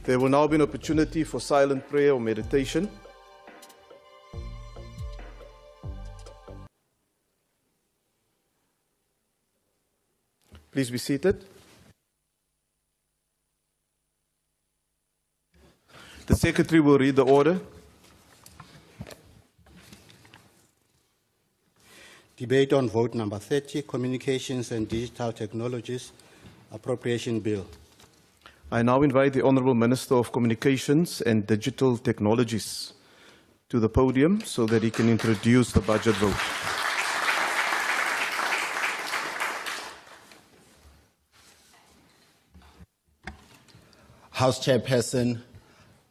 There will now be an opportunity for silent prayer or meditation. Please be seated. The Secretary will read the order. Debate on vote number 30, Communications and Digital Technologies, Appropriation Bill. I now invite the Honourable Minister of Communications and Digital Technologies to the podium so that he can introduce the budget vote. House Chairperson,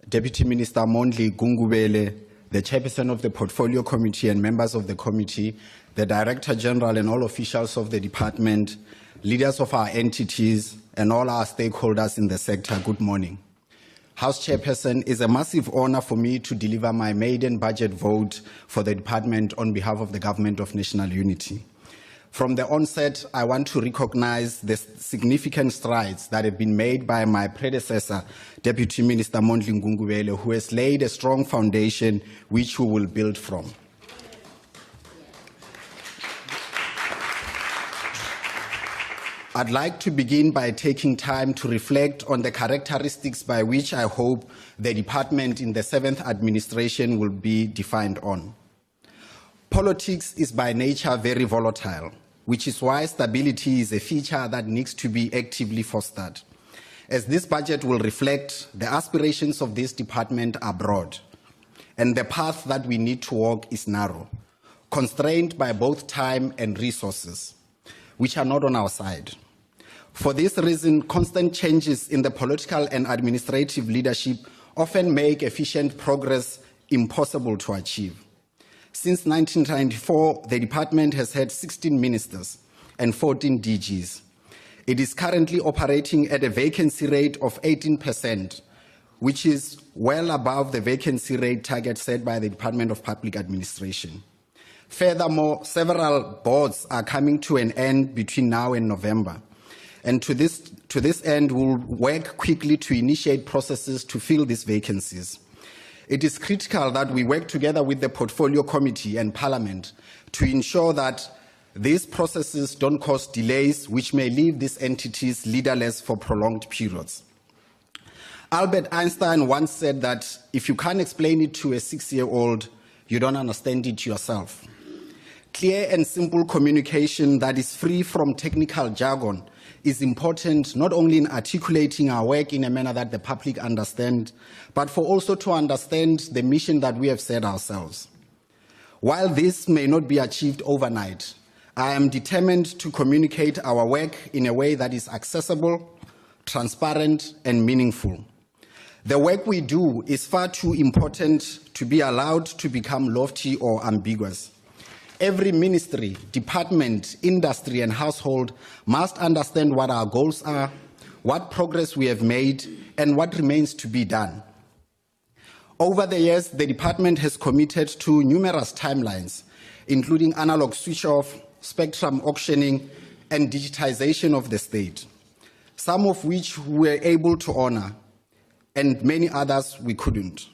Deputy Minister Mondli Gungubele, the Chairperson of the Portfolio Committee and members of the committee, the Director General and all officials of the department, leaders of our entities, and all our stakeholders in the sector, good morning. House Chairperson, it's a massive honor for me to deliver my maiden budget vote for the department on behalf of the Government of National Unity. From the onset, I want to recognize the significant strides that have been made by my predecessor, Deputy Minister Mondli Gungubele, who has laid a strong foundation which we will build from. I'd like to begin by taking time to reflect on the characteristics by which I hope the department in the 7th administration will be defined on. Politics is by nature very volatile, which is why stability is a feature that needs to be actively fostered. As this budget will reflect, the aspirations of this department are broad, and the path that we need to walk is narrow, constrained by both time and resources, which are not on our side. For this reason, constant changes in the political and administrative leadership often make efficient progress impossible to achieve. Since 1994, the department has had 16 ministers and 14 DGs. It is currently operating at a vacancy rate of 18%, which is well above the vacancy rate target set by the Department of Public Administration. Furthermore, several boards are coming to an end between now and November. And to this end, we'll work quickly to initiate processes to fill these vacancies. It is critical that we work together with the Portfolio Committee and Parliament to ensure that these processes don't cause delays which may leave these entities leaderless for prolonged periods. Albert Einstein once said that if you can't explain it to a 6-year-old, you don't understand it yourself. Clear and simple communication that is free from technical jargon is important not only in articulating our work in a manner that the public understand, but for also to understand the mission that we have set ourselves. While this may not be achieved overnight, I am determined to communicate our work in a way that is accessible, transparent, and meaningful. The work we do is far too important to be allowed to become lofty or ambiguous. Every ministry, department, industry, and household must understand what our goals are, what progress we have made, and what remains to be done. Over the years, the department has committed to numerous timelines, including analog switch-off, spectrum auctioning, and digitization of the state, some of which we were able to honor, and many others we couldn't.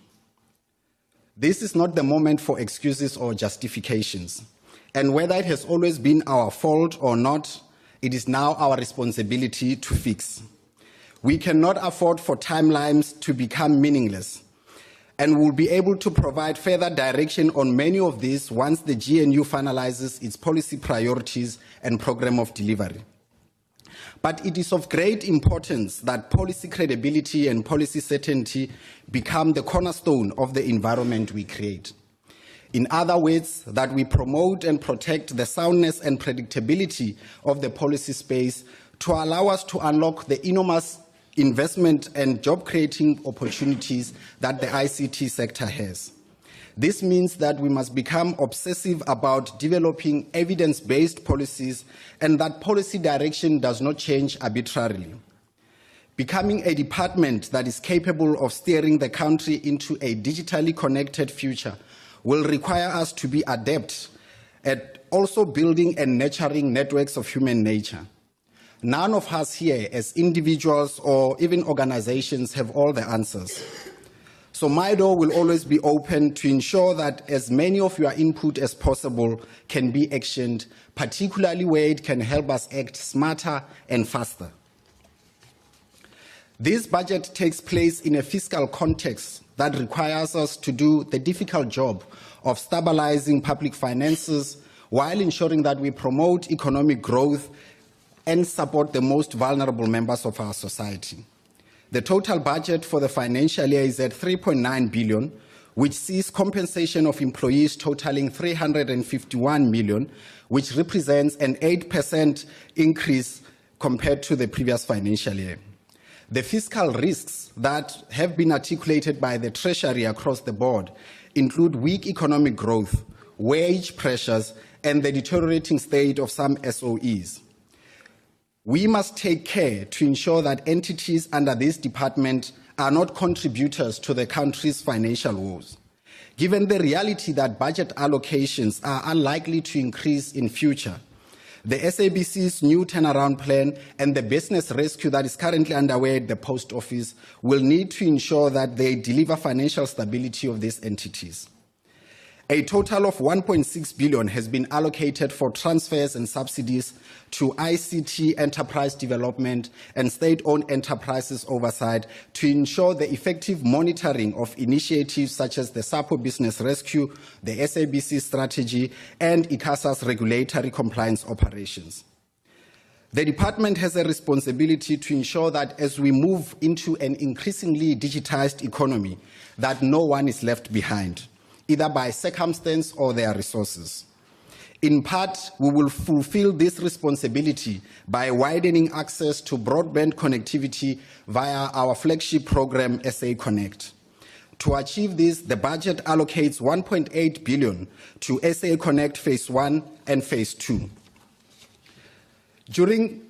This is not the moment for excuses or justifications. And whether it has always been our fault or not, it is now our responsibility to fix. We cannot afford for timelines to become meaningless, and we'll be able to provide further direction on many of these once the GNU finalizes its policy priorities and program of delivery. But it is of great importance that policy credibility and policy certainty become the cornerstone of the environment we create. In other words, that we promote and protect the soundness and predictability of the policy space to allow us to unlock the enormous investment and job-creating opportunities that the ICT sector has. This means that we must become obsessive about developing evidence-based policies and that policy direction does not change arbitrarily. Becoming a department that is capable of steering the country into a digitally connected future will require us to be adept at also building and nurturing networks of human nature. none of us here as individuals or even organizations have all the answers. So my door will always be open to ensure that as many of your input as possible can be actioned, particularly where it can help us act smarter and faster. This budget takes place in a fiscal context that requires us to do the difficult job of stabilizing public finances while ensuring that we promote economic growth and support the most vulnerable members of our society. The total budget for the financial year is at 3.9 billion, which sees compensation of employees totaling 351 million, which represents an 8% increase compared to the previous financial year. The fiscal risks that have been articulated by the Treasury across the board include weak economic growth, wage pressures, and the deteriorating state of some SOEs. We must take care to ensure that entities under this department are not contributors to the country's financial woes. Given the reality that budget allocations are unlikely to increase in future, the SABC's new turnaround plan and the business rescue that is currently underway at the Post Office will need to ensure that they deliver financial stability of these entities. A total of 1.6 billion has been allocated for transfers and subsidies to ICT enterprise development and state-owned enterprises oversight to ensure the effective monitoring of initiatives such as the SAPO Business Rescue, the SABC strategy, and ICASA's regulatory compliance operations. The department has a responsibility to ensure that as we move into an increasingly digitized economy, that no one is left behind, either by circumstance or their resources. In part, we will fulfill this responsibility by widening access to broadband connectivity via our flagship program, SA Connect. To achieve this, the budget allocates 1.8 billion to SA Connect Phase 1 and Phase 2. During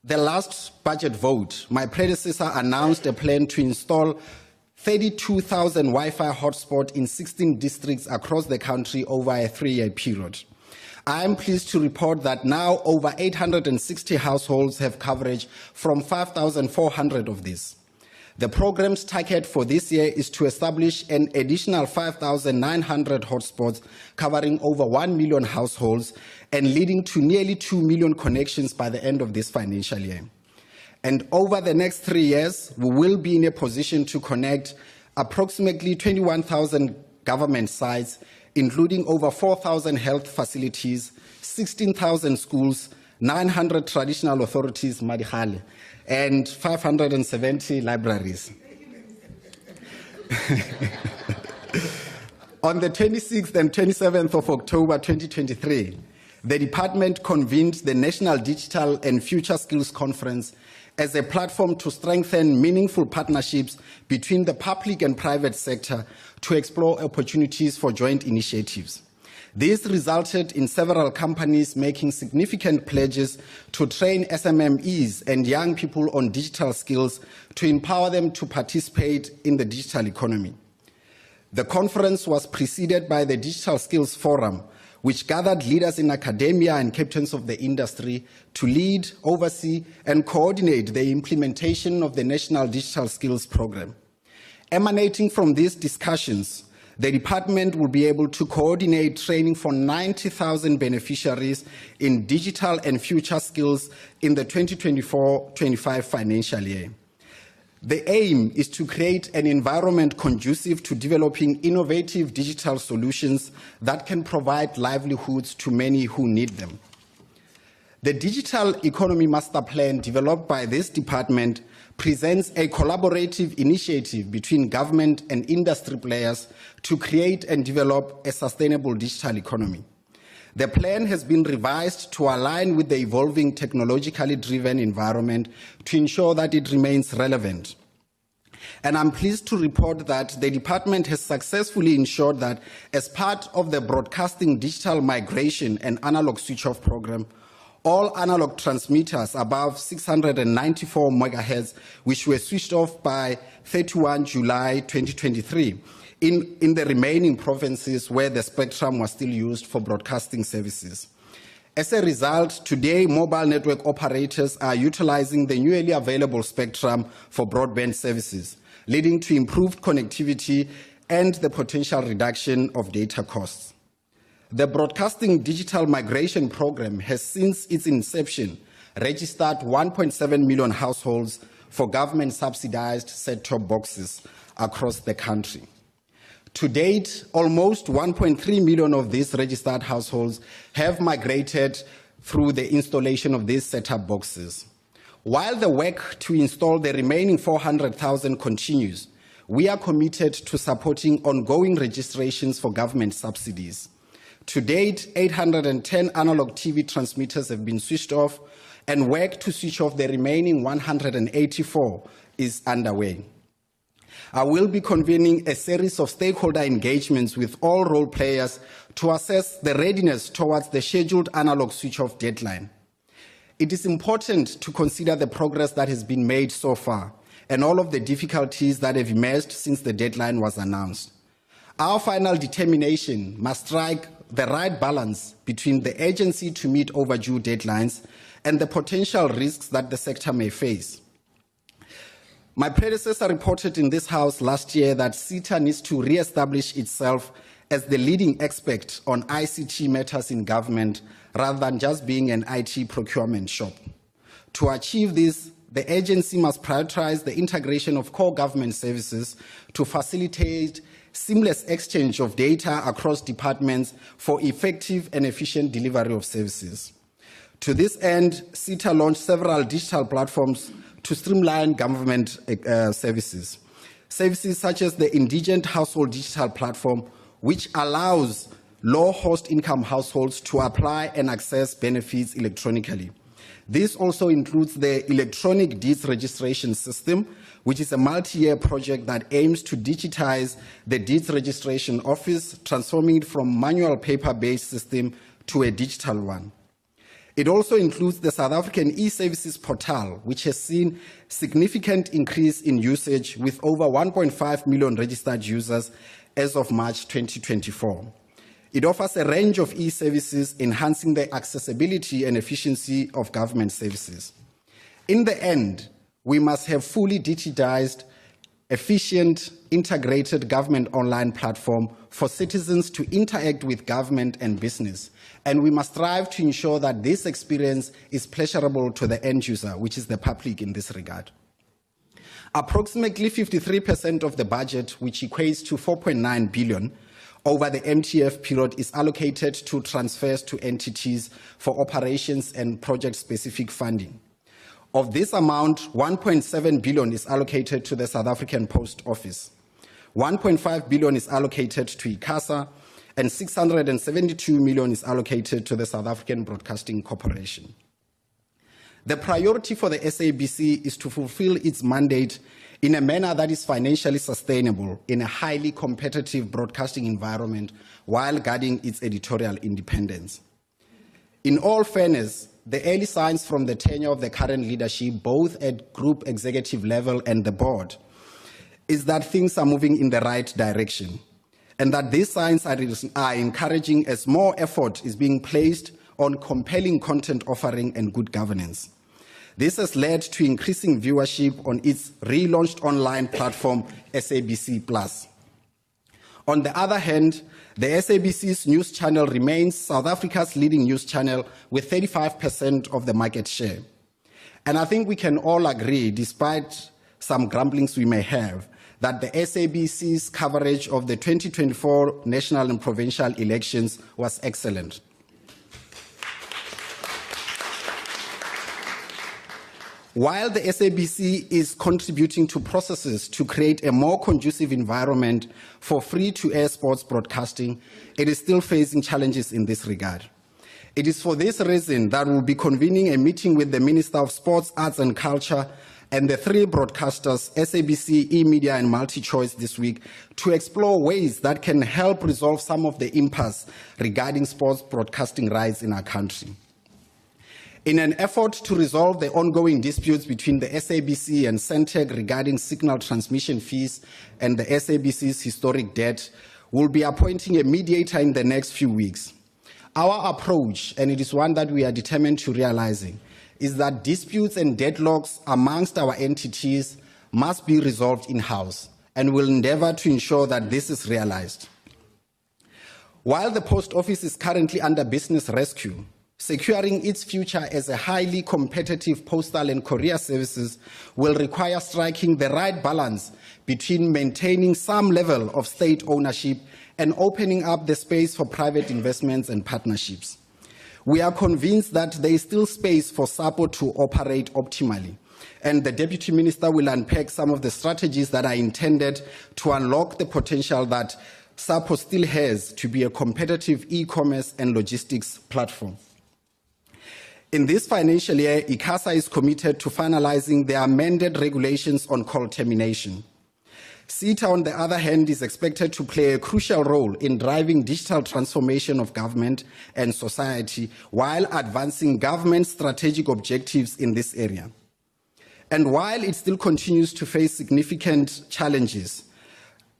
the last budget vote, my predecessor announced a plan to install 32,000 Wi-Fi hotspots in 16 districts across the country over a 3-year period. I am pleased to report that now over 860 households have coverage from 5,400 of these. The program's target for this year is to establish an additional 5,900 hotspots covering over 1 million households and leading to nearly 2 million connections by the end of this financial year. And over the next 3 years, we will be in a position to connect approximately 21,000 government sites, including over 4,000 health facilities, 16,000 schools, 900 traditional authorities, Madihale, and 570 libraries. On the 26th and 27th of October 2023, the department convened the National Digital and Future Skills Conference as a platform to strengthen meaningful partnerships between the public and private sector to explore opportunities for joint initiatives. This resulted in several companies making significant pledges to train SMMEs and young people on digital skills to empower them to participate in the digital economy. The conference was preceded by the Digital Skills Forum, which gathered leaders in academia and captains of the industry to lead, oversee, and coordinate the implementation of the National Digital Skills Program. Emanating from these discussions, the department will be able to coordinate training for 90,000 beneficiaries in digital and future skills in the 2024-25 financial year. The aim is to create an environment conducive to developing innovative digital solutions that can provide livelihoods to many who need them. The Digital Economy Master Plan developed by this department presents a collaborative initiative between government and industry players to create and develop a sustainable digital economy. The plan has been revised to align with the evolving technologically driven environment to ensure that it remains relevant. And I'm pleased to report that the department has successfully ensured that as part of the Broadcasting Digital Migration and Analog Switch-Off program, all analog transmitters above 694 megahertz, which were switched off by 31 July 2023, in the remaining provinces where the spectrum was still used for broadcasting services. As a result, today mobile network operators are utilizing the newly available spectrum for broadband services, leading to improved connectivity and the potential reduction of data costs. The Broadcasting Digital Migration Program has, since its inception, registered 1.7 million households for government-subsidized set-top boxes across the country. To date, almost 1.3 million of these registered households have migrated through the installation of these set-top boxes. While the work to install the remaining 400,000 continues, we are committed to supporting ongoing registrations for government subsidies. To date, 810 analog TV transmitters have been switched off, and work to switch off the remaining 184 is underway. I will be convening a series of stakeholder engagements with all role players to assess the readiness towards the scheduled analog switch-off deadline. It is important to consider the progress that has been made so far and all of the difficulties that have emerged since the deadline was announced. Our final determination must strike the right balance between the urgency to meet overdue deadlines and the potential risks that the sector may face. My predecessor reported in this House last year that SETA needs to re-establish itself as the leading expert on ICT matters in government rather than just being an IT procurement shop. To achieve this, the agency must prioritize the integration of core government services to facilitate seamless exchange of data across departments for effective and efficient delivery of services. To this end, SETA launched several digital platforms to streamline government services. Services such as the Indigent Household Digital Platform, which allows low-host income households to apply and access benefits electronically. This also includes the Electronic Deeds Registration System, which is a multi-year project that aims to digitize the Deeds Registration Office, transforming it from manual paper-based system to a digital one. It also includes the South African e-services portal, which has seen significant increase in usage with over 1.5 million registered users as of March 2024. It offers a range of e-services, enhancing the accessibility and efficiency of government services. In the end, we must have fully digitized, efficient, integrated government online platform for citizens to interact with government and business. And we must strive to ensure that this experience is pleasurable to the end user, which is the public in this regard. Approximately 53% of the budget, which equates to 4.9 billion over the MTF period, is allocated to transfers to entities for operations and project-specific funding. Of this amount, 1.7 billion is allocated to the South African Post Office. 1.5 billion is allocated to ICASA, and 672 million is allocated to the South African Broadcasting Corporation. The priority for the SABC is to fulfill its mandate in a manner that is financially sustainable in a highly competitive broadcasting environment while guarding its editorial independence. In all fairness, the early signs from the tenure of the current leadership, both at group executive level and the board, is that things are moving in the right direction, and that these signs are encouraging as more effort is being placed on compelling content offering and good governance. This has led to increasing viewership on its relaunched online platform, SABC+. On the other hand, the SABC's news channel remains South Africa's leading news channel with 35% of the market share. And I think we can all agree, despite some grumblings we may have, that the SABC's coverage of the 2024 national and provincial elections was excellent. While the SABC is contributing to processes to create a more conducive environment for free-to-air sports broadcasting, it is still facing challenges in this regard. It is for this reason that we'll be convening a meeting with the Minister of Sports, Arts and Culture and the three broadcasters, SABC, eMedia and MultiChoice, this week to explore ways that can help resolve some of the impasse regarding sports broadcasting rights in our country. In an effort to resolve the ongoing disputes between the SABC and Centec regarding signal transmission fees and the SABC's historic debt, we'll be appointing a mediator in the next few weeks. Our approach, and it is one that we are determined to realizing, is that disputes and deadlocks amongst our entities must be resolved in-house, and will endeavor to ensure that this is realized. While the Post Office is currently under business rescue, securing its future as a highly competitive postal and courier services will require striking the right balance between maintaining some level of state ownership and opening up the space for private investments and partnerships. We are convinced that there is still space for SAPO to operate optimally, and the Deputy Minister will unpack some of the strategies that are intended to unlock the potential that SAPO still has to be a competitive e-commerce and logistics platform. In this financial year, ICASA is committed to finalizing the amended regulations on call termination. CETA, on the other hand, is expected to play a crucial role in driving digital transformation of government and society while advancing government strategic objectives in this area. And while it still continues to face significant challenges,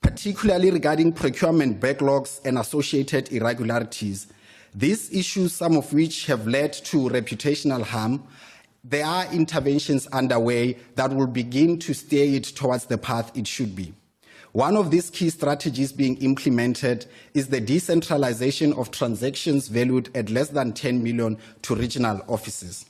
particularly regarding procurement backlogs and associated irregularities, these issues, some of which have led to reputational harm, there are interventions underway that will begin to steer it towards the path it should be. One of these key strategies being implemented is the decentralization of transactions valued at less than 10 million to regional offices.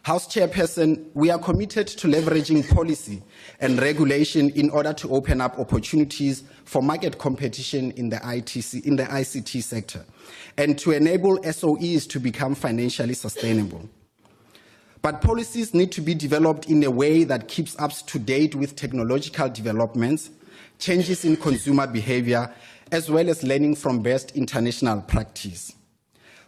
House Chairperson, we are committed to leveraging policy and regulation in order to open up opportunities for market competition in the ICT sector and to enable SOEs to become financially sustainable. But policies need to be developed in a way that keeps up to date with technological developments, changes in consumer behavior, as well as learning from best international practice.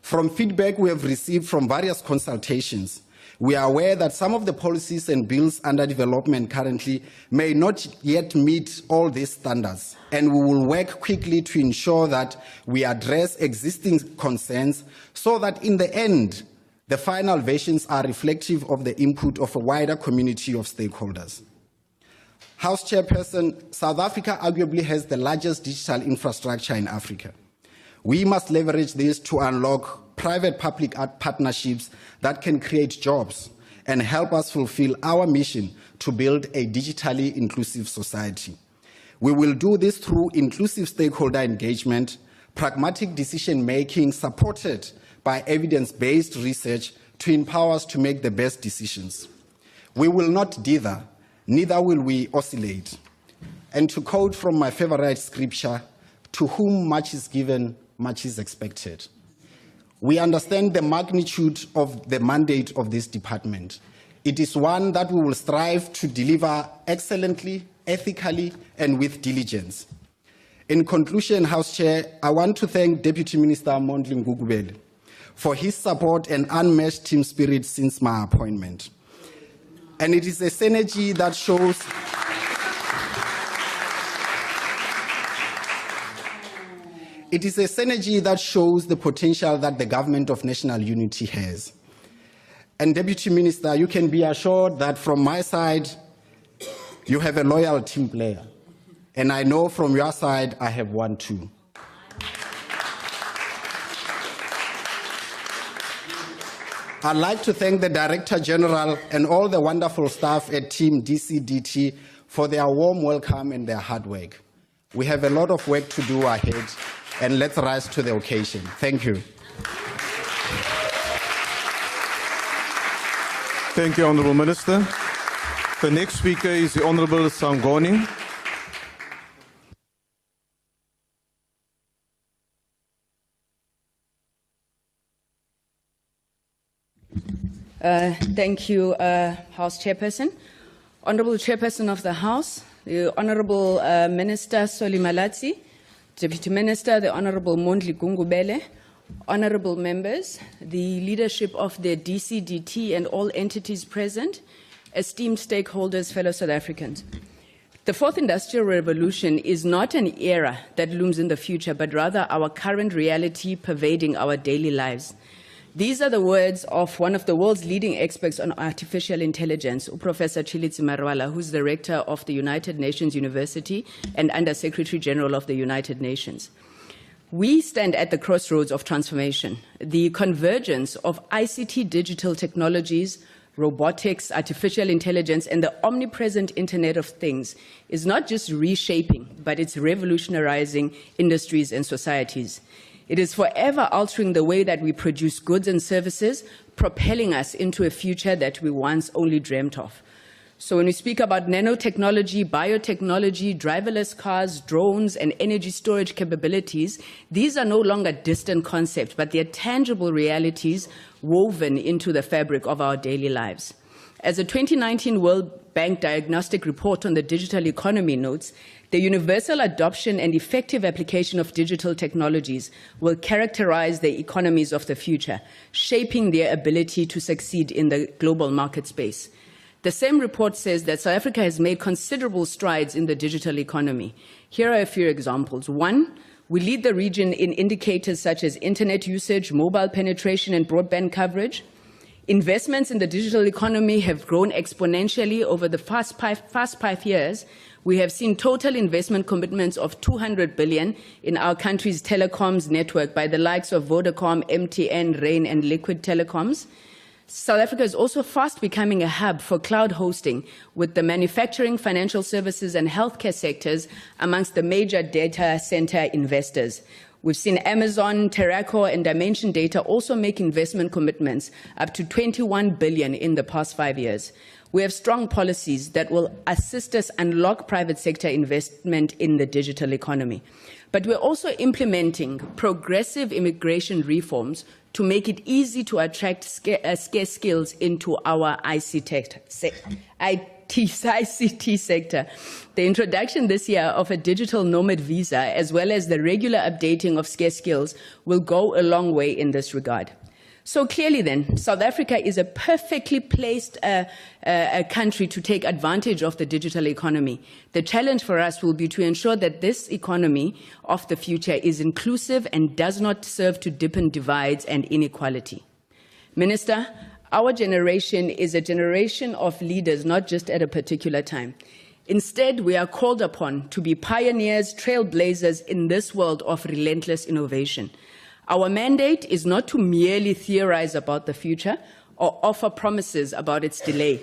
From feedback we have received from various consultations, we are aware that some of the policies and bills under development currently may not yet meet all these standards, and we will work quickly to ensure that we address existing concerns so that in the end, the final versions are reflective of the input of a wider community of stakeholders. House Chairperson, South Africa arguably has the largest digital infrastructure in Africa. We must leverage this to unlock private-public partnerships that can create jobs and help us fulfill our mission to build a digitally inclusive society. We will do this through inclusive stakeholder engagement, pragmatic decision-making supported by evidence-based research to empower us to make the best decisions. We will not dither, neither will we oscillate. And to quote from my favorite scripture, to whom much is given, much is expected. We understand the magnitude of the mandate of this department. It is one that we will strive to deliver excellently, ethically, and with diligence. In conclusion, House Chair, I want to thank Deputy Minister Mondli Ngugubele for his support and unmatched team spirit since my appointment. And it is a synergy that shows the potential that the Government of National Unity has. And Deputy Minister, you can be assured that from my side, you have a loyal team player. And I know from your side, I have one too. I'd like to thank the Director General and all the wonderful staff at Team DCDT for their warm welcome and their hard work. We have a lot of work to do ahead, and let's rise to the occasion. Thank you. Thank you, Honourable Minister. The next speaker is the Honourable Sangoni. Thank you, House Chairperson. Honourable Chairperson of the House, the Honourable Minister Soli Malatsi, Deputy Minister, the Honourable Mondli Ngugubele, Honourable members, the leadership of the DCDT and all entities present, esteemed stakeholders, fellow South Africans. The fourth industrial revolution is not an era that looms in the future, but rather our current reality pervading our daily lives. These are the words of one of the world's leading experts on artificial intelligence, Professor Chilitsi Marwala, who's director of the United Nations University and Under Secretary General of the United Nations. We stand at the crossroads of transformation. The convergence of ICT digital technologies, robotics, artificial intelligence, and the omnipresent Internet of Things is not just reshaping, but it's revolutionizing industries and societies. It is forever altering the way that we produce goods and services, propelling us into a future that we once only dreamt of. So when we speak about nanotechnology, biotechnology, driverless cars, drones, and energy storage capabilities, these are no longer distant concepts, but they are tangible realities woven into the fabric of our daily lives. As a 2019 World Bank Diagnostic Report on the Digital Economy notes, the universal adoption and effective application of digital technologies will characterize the economies of the future, shaping their ability to succeed in the global market space. The same report says that South Africa has made considerable strides in the digital economy. Here are a few examples. One, we lead the region in indicators such as internet usage, mobile penetration, and broadband coverage. Investments in the digital economy have grown exponentially over the past 5 years. We have seen total investment commitments of 200 billion in our country's telecoms network by the likes of Vodacom, MTN, Rain, and Liquid Telecoms. South Africa is also fast becoming a hub for cloud hosting, with the manufacturing, financial services, and healthcare sectors amongst the major data center investors. We've seen Amazon, Terraco, and Dimension Data also make investment commitments up to 21 billion in the past 5 years. We have strong policies that will assist us unlock private sector investment in the digital economy. But we're also implementing progressive immigration reforms to make it easy to attract scarce skills into our ICT sector. The introduction this year of a digital nomad visa, as well as the regular updating of scarce skills, will go a long way in this regard. So clearly then, South Africa is a perfectly placed country to take advantage of the digital economy. The challenge for us will be to ensure that this economy of the future is inclusive and does not serve to deepen divides and inequality. Minister, our generation is a generation of leaders, not just at a particular time. Instead, we are called upon to be pioneers, trailblazers in this world of relentless innovation. Our mandate is not to merely theorize about the future or offer promises about its delay.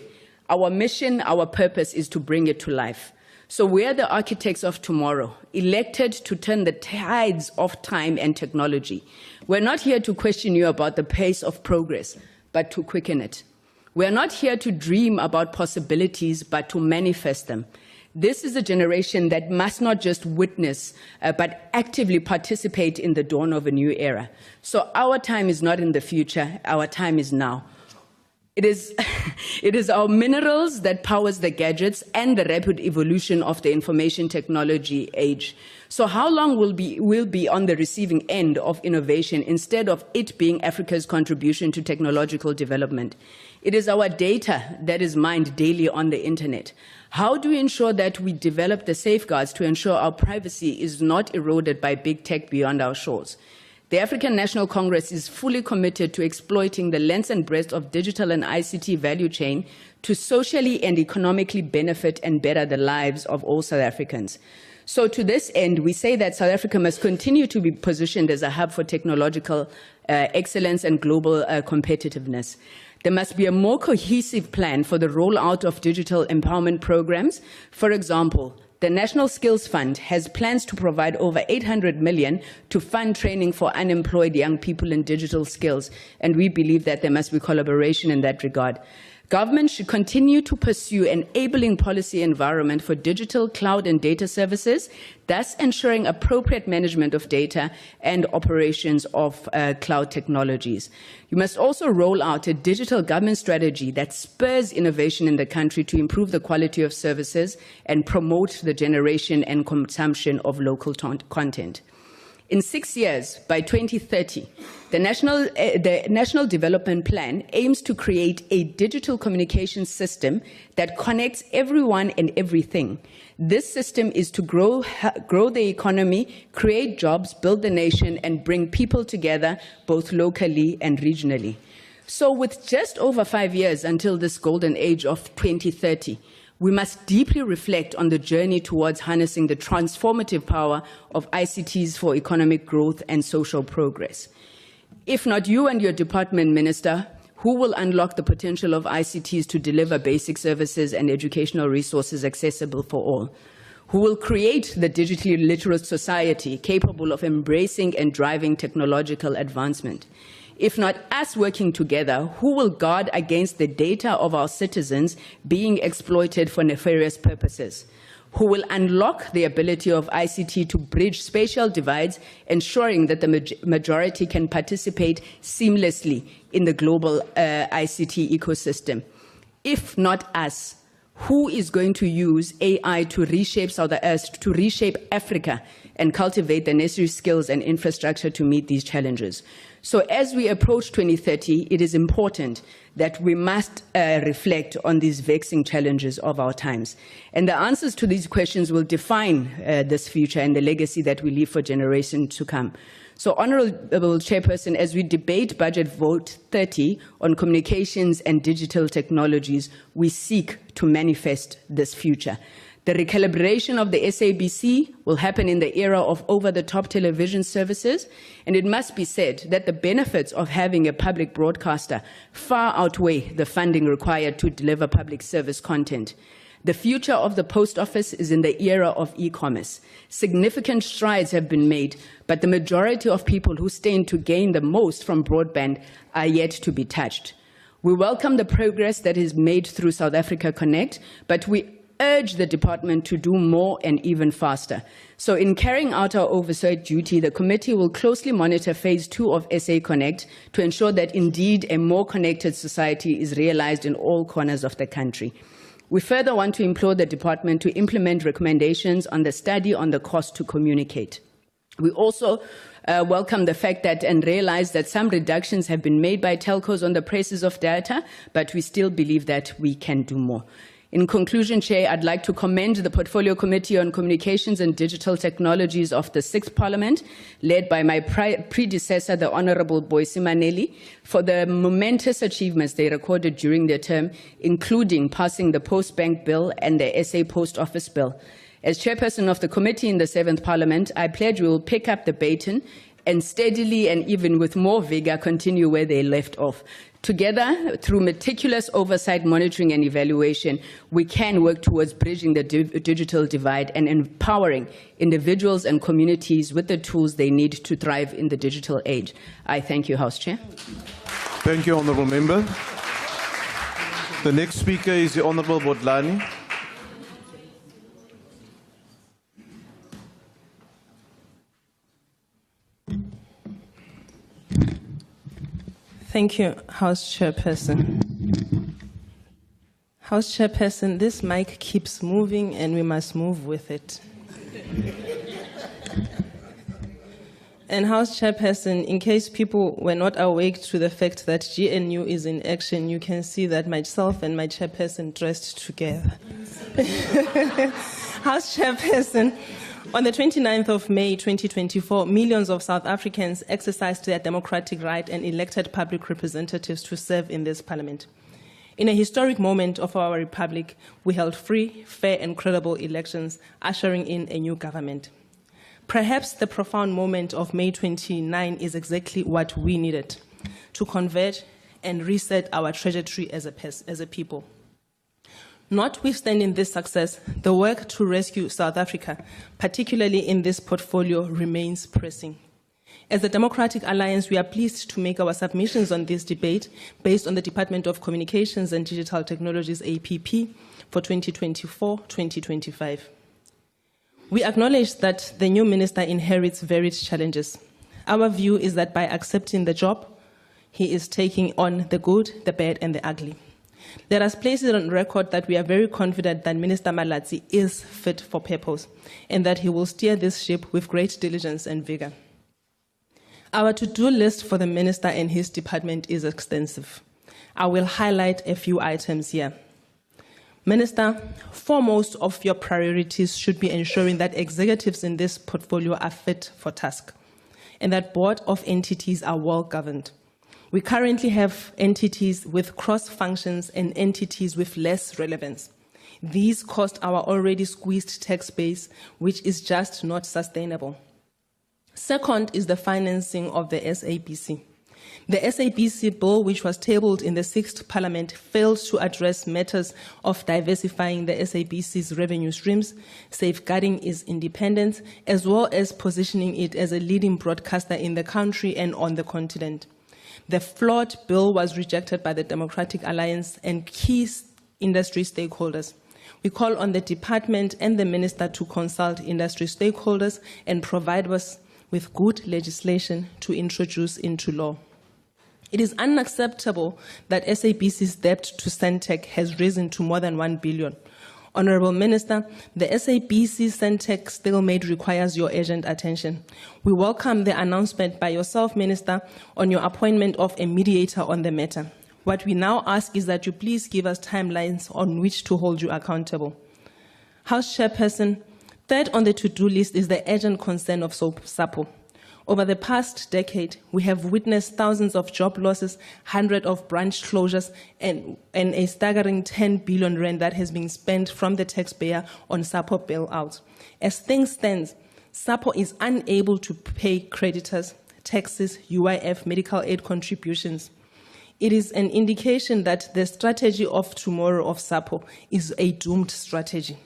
Our mission, our purpose is to bring it to life. So we are the architects of tomorrow, elected to turn the tides of time and technology. We're not here to question you about the pace of progress, but to quicken it. We're not here to dream about possibilities, but to manifest them. This is a generation that must not just witness, but actively participate in the dawn of a new era. So our time is not in the future, our time is now. It is our minerals that powers the gadgets and the rapid evolution of the information technology age. So how long will be on the receiving end of innovation instead of it being Africa's contribution to technological development? It is our data that is mined daily on the internet. How do we ensure that we develop the safeguards to ensure our privacy is not eroded by big tech beyond our shores? The African National Congress is fully committed to exploiting the length and breadth of digital and ICT value chain to socially and economically benefit and better the lives of all South Africans. So to this end, we say that South Africa must continue to be positioned as a hub for technological excellence and global competitiveness. There must be a more cohesive plan for the rollout of digital empowerment programs. For example, the National Skills Fund has plans to provide over 800 million to fund training for unemployed young people in digital skills, and we believe that there must be collaboration in that regard. Government should continue to pursue an enabling policy environment for digital, cloud, and data services, thus ensuring appropriate management of data and operations of cloud technologies. You must also roll out a digital government strategy that spurs innovation in the country to improve the quality of services and promote the generation and consumption of local content. In 6 years, by 2030, the National Development Plan aims to create a digital communication system that connects everyone and everything. This system is to grow the economy, create jobs, build the nation, and bring people together, both locally and regionally. So with just over 5 years until this golden age of 2030, We must deeply reflect on the journey towards harnessing the transformative power of ICTs for economic growth and social progress. If not you and your department, Minister, who will unlock the potential of ICTs to deliver basic services and educational resources accessible for all? Who will create the digitally literate society capable of embracing and driving technological advancement? If not us working together, who will guard against the data of our citizens being exploited for nefarious purposes? Who will unlock the ability of ICT to bridge spatial divides, ensuring that the majority can participate seamlessly in the global ICT ecosystem? If not us, who is going to use AI to reshape to reshape Africa and cultivate the necessary skills and infrastructure to meet these challenges? So as we approach 2030, it is important that we must reflect on these vexing challenges of our times. And the answers to these questions will define this future and the legacy that we leave for generations to come. So, Honourable Chairperson, as we debate Budget Vote 30 on communications and digital technologies, we seek to manifest this future. The recalibration of the SABC will happen in the era of over-the-top television services, and it must be said that the benefits of having a public broadcaster far outweigh the funding required to deliver public service content. The future of the post office is in the era of e-commerce. Significant strides have been made, but the majority of people who stand to gain the most from broadband are yet to be touched. We welcome the progress that is made through South Africa Connect, but we urge the department to do more and even faster. So in carrying out our oversight duty, the committee will closely monitor phase 2 of SA Connect to ensure that indeed a more connected society is realized in all corners of the country. We further want to implore the department to implement recommendations on the study on the cost to communicate. We also welcome the fact that and realize that some reductions have been made by telcos on the prices of data, but we still believe that we can do more. In conclusion, Chair, I'd like to commend the Portfolio Committee on Communications and Digital Technologies of the 6th Parliament, led by my predecessor, the Honourable Boyce Maneli, for the momentous achievements they recorded during their term, including passing the Post Bank Bill and the SA Post Office Bill. As Chairperson of the Committee in the 7th Parliament, I pledge we will pick up the baton and steadily and even with more vigour continue where they left off. Together, through meticulous oversight, monitoring and evaluation, we can work towards bridging the digital divide and empowering individuals and communities with the tools they need to thrive in the digital age. I thank you, House Chair. Thank you, Honourable Member. The next speaker is the Honourable Bodlani. Thank you, House Chairperson. House Chairperson, this mic keeps moving and we must move with it. And House Chairperson, in case people were not awake to the fact that GNU is in action, you can see that myself and my Chairperson dressed together. House Chairperson, on the 29th of May 2024, millions of South Africans exercised their democratic right and elected public representatives to serve in this parliament. In a historic moment of our republic, we held free, fair and credible elections, ushering in a new government. Perhaps the profound moment of May 29 is exactly what we needed to converge and reset our trajectory as a people. Notwithstanding this success, the work to rescue South Africa, particularly in this portfolio, remains pressing. As the Democratic Alliance, we are pleased to make our submissions on this debate based on the Department of Communications and Digital Technologies, APP, for 2024-2025. We acknowledge that the new minister inherits varied challenges. Our view is that by accepting the job, he is taking on the good, the bad, and the ugly. Let us place it on record that we are very confident that Minister Malatsi is fit for purpose and that he will steer this ship with great diligence and vigor. Our to-do list for the minister and his department is extensive. I will highlight a few items here. Minister, foremost of your priorities should be ensuring that executives in this portfolio are fit for task and that board of entities are well governed. We currently have entities with cross functions and entities with less relevance. These cost our already squeezed tax base, which is just not sustainable. Second is the financing of the SABC. The SABC bill, which was tabled in the 6th Parliament, failed to address matters of diversifying the SABC's revenue streams, safeguarding its independence, as well as positioning it as a leading broadcaster in the country and on the continent. The flawed bill was rejected by the Democratic Alliance and key industry stakeholders. We call on the department and the minister to consult industry stakeholders and provide us with good legislation to introduce into law. It is unacceptable that SABC's debt to Centec has risen to more than 1 billion. Honourable Minister, the SABC Centec stalemate requires your urgent attention. We welcome the announcement by yourself, Minister, on your appointment of a mediator on the matter. What we now ask is that you please give us timelines on which to hold you accountable. House Chairperson, third on the to-do list is the urgent concern of SAPO. Over the past decade, we have witnessed thousands of job losses, hundreds of branch closures, and a staggering 10 billion rand that has been spent from the taxpayer on SAPO bailout. As things stand, SAPO is unable to pay creditors, taxes, UIF, medical aid contributions. It is an indication that the strategy of tomorrow of SAPO is a doomed strategy.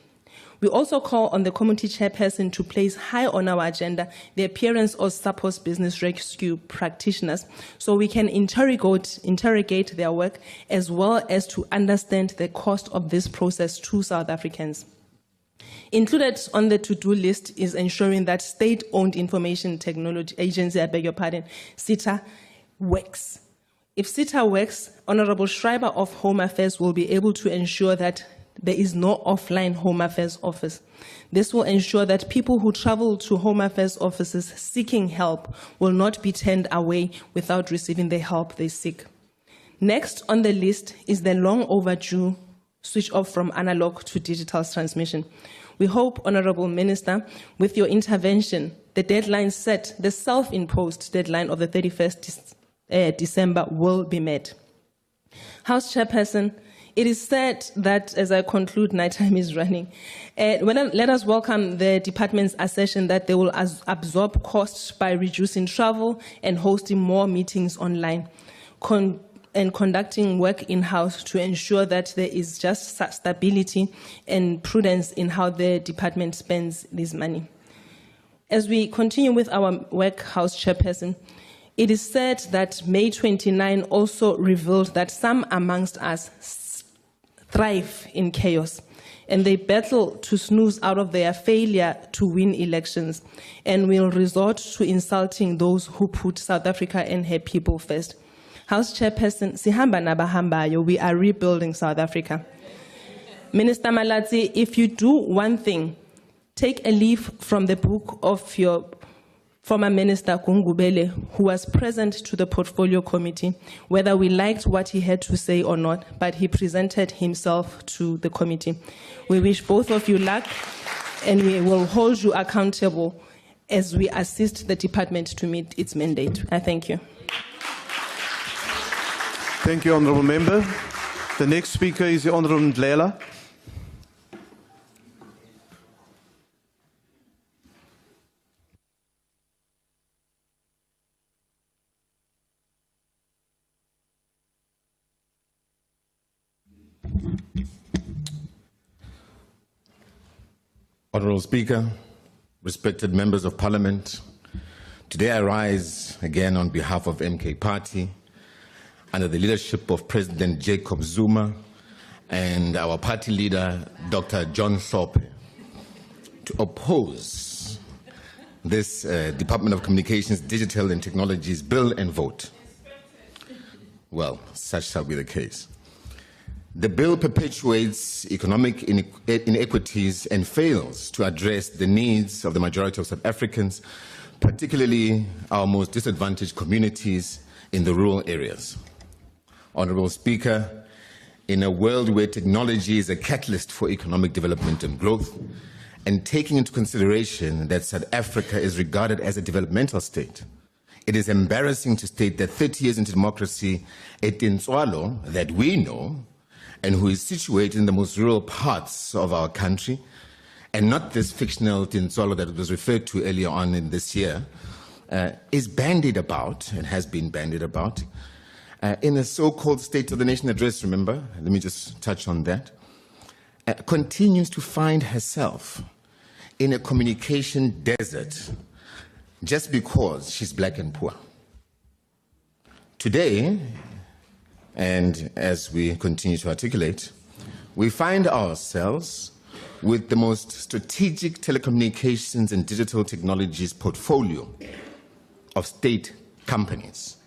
We also call on the committee chairperson to place high on our agenda the appearance of SAPO's business rescue practitioners so we can interrogate their work as well as to understand the cost of this process to South Africans. Included on the to-do list is ensuring that state-owned information technology agency, SITA, works. If SITA works, Honourable Schreiber of Home Affairs will be able to ensure that there is no offline Home Affairs office. This will ensure that people who travel to Home Affairs offices seeking help will not be turned away without receiving the help they seek. Next on the list is the long overdue switch off from analog to digital transmission. We hope, Honourable Minister, with your intervention, the deadline set, the self-imposed deadline of the 31st December will be met. House Chairperson, it is said that, as I conclude, my time is running. Let us welcome the department's assertion that they will absorb costs by reducing travel and hosting more meetings online and conducting work in-house to ensure that there is just stability and prudence in how the department spends this money. As we continue with our work, House Chairperson, it is said that May 29 also revealed that some amongst us thrive in chaos, and they battle to snooze out of their failure to win elections and will resort to insulting those who put South Africa and her people first. House Chairperson, sihamba nabahambayo, we are rebuilding South Africa. Minister Malatsi, if you do one thing, take a leaf from the book of your former Minister Gungubele, who was present to the Portfolio Committee, whether we liked what he had to say or not, but he presented himself to the committee. We wish both of you luck, and we will hold you accountable as we assist the department to meet its mandate. I thank you. Thank you, Honourable Member. The next speaker is the Honourable Ndlela. Honourable Speaker, respected members of Parliament, today I rise again on behalf of MK Party under the leadership of President Jacob Zuma and our party leader, Dr. John Hlophe, to oppose this Department of Communications, Digital and Technologies bill and vote. Well, such shall be the case. The bill perpetuates economic inequities and fails to address the needs of the majority of South Africans, particularly our most disadvantaged communities in the rural areas. Honourable Speaker, in a world where technology is a catalyst for economic development and growth, and taking into consideration that South Africa is regarded as a developmental state, it is embarrassing to state that 30 years into democracy, a tintswalo that we know and who is situated in the most rural parts of our country, and not this fictional Tintsolo that was referred to earlier on in this year, is bandied about, and has been bandied about, in a so-called State of the Nation address, remember? Let me just touch on that. Continues to find herself in a communication desert just because she's black and poor. Today, and as we continue to articulate, we find ourselves with the most strategic telecommunications and digital technologies portfolio of state companies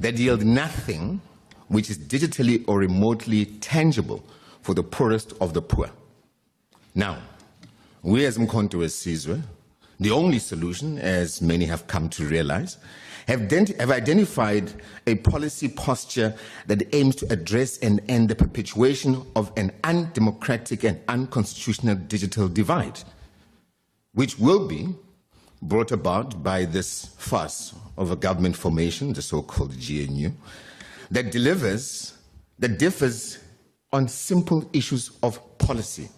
that yield nothing which is digitally or remotely tangible for the poorest of the poor. Now, we as Mkhonto Wesizwe, the only solution, as many have come to realize, have identified a policy posture that aims to address and end the perpetuation of an undemocratic and unconstitutional digital divide, which will be brought about by this farce of a government formation, the so-called GNU, that differs on simple issues of policy.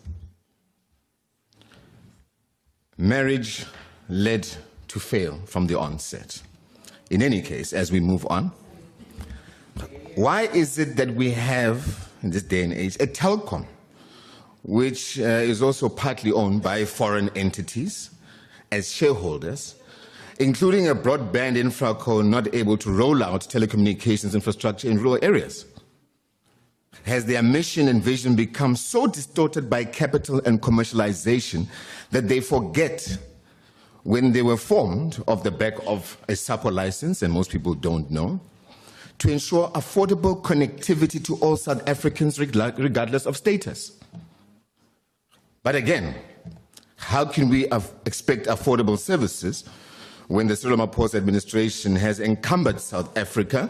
Marriage led to fail from the onset. In any case, as we move on, why is it that we have, in this day and age, a telecom, which is also partly owned by foreign entities as shareholders, including a broadband infraco not able to roll out telecommunications infrastructure in rural areas? Has their mission and vision become so distorted by capital and commercialization that they forget when they were formed off the back of a SAPO license, and most people don't know, to ensure affordable connectivity to all South Africans regardless of status? But again, how can we expect affordable services when the Cyril Ramaphosa administration has encumbered South Africa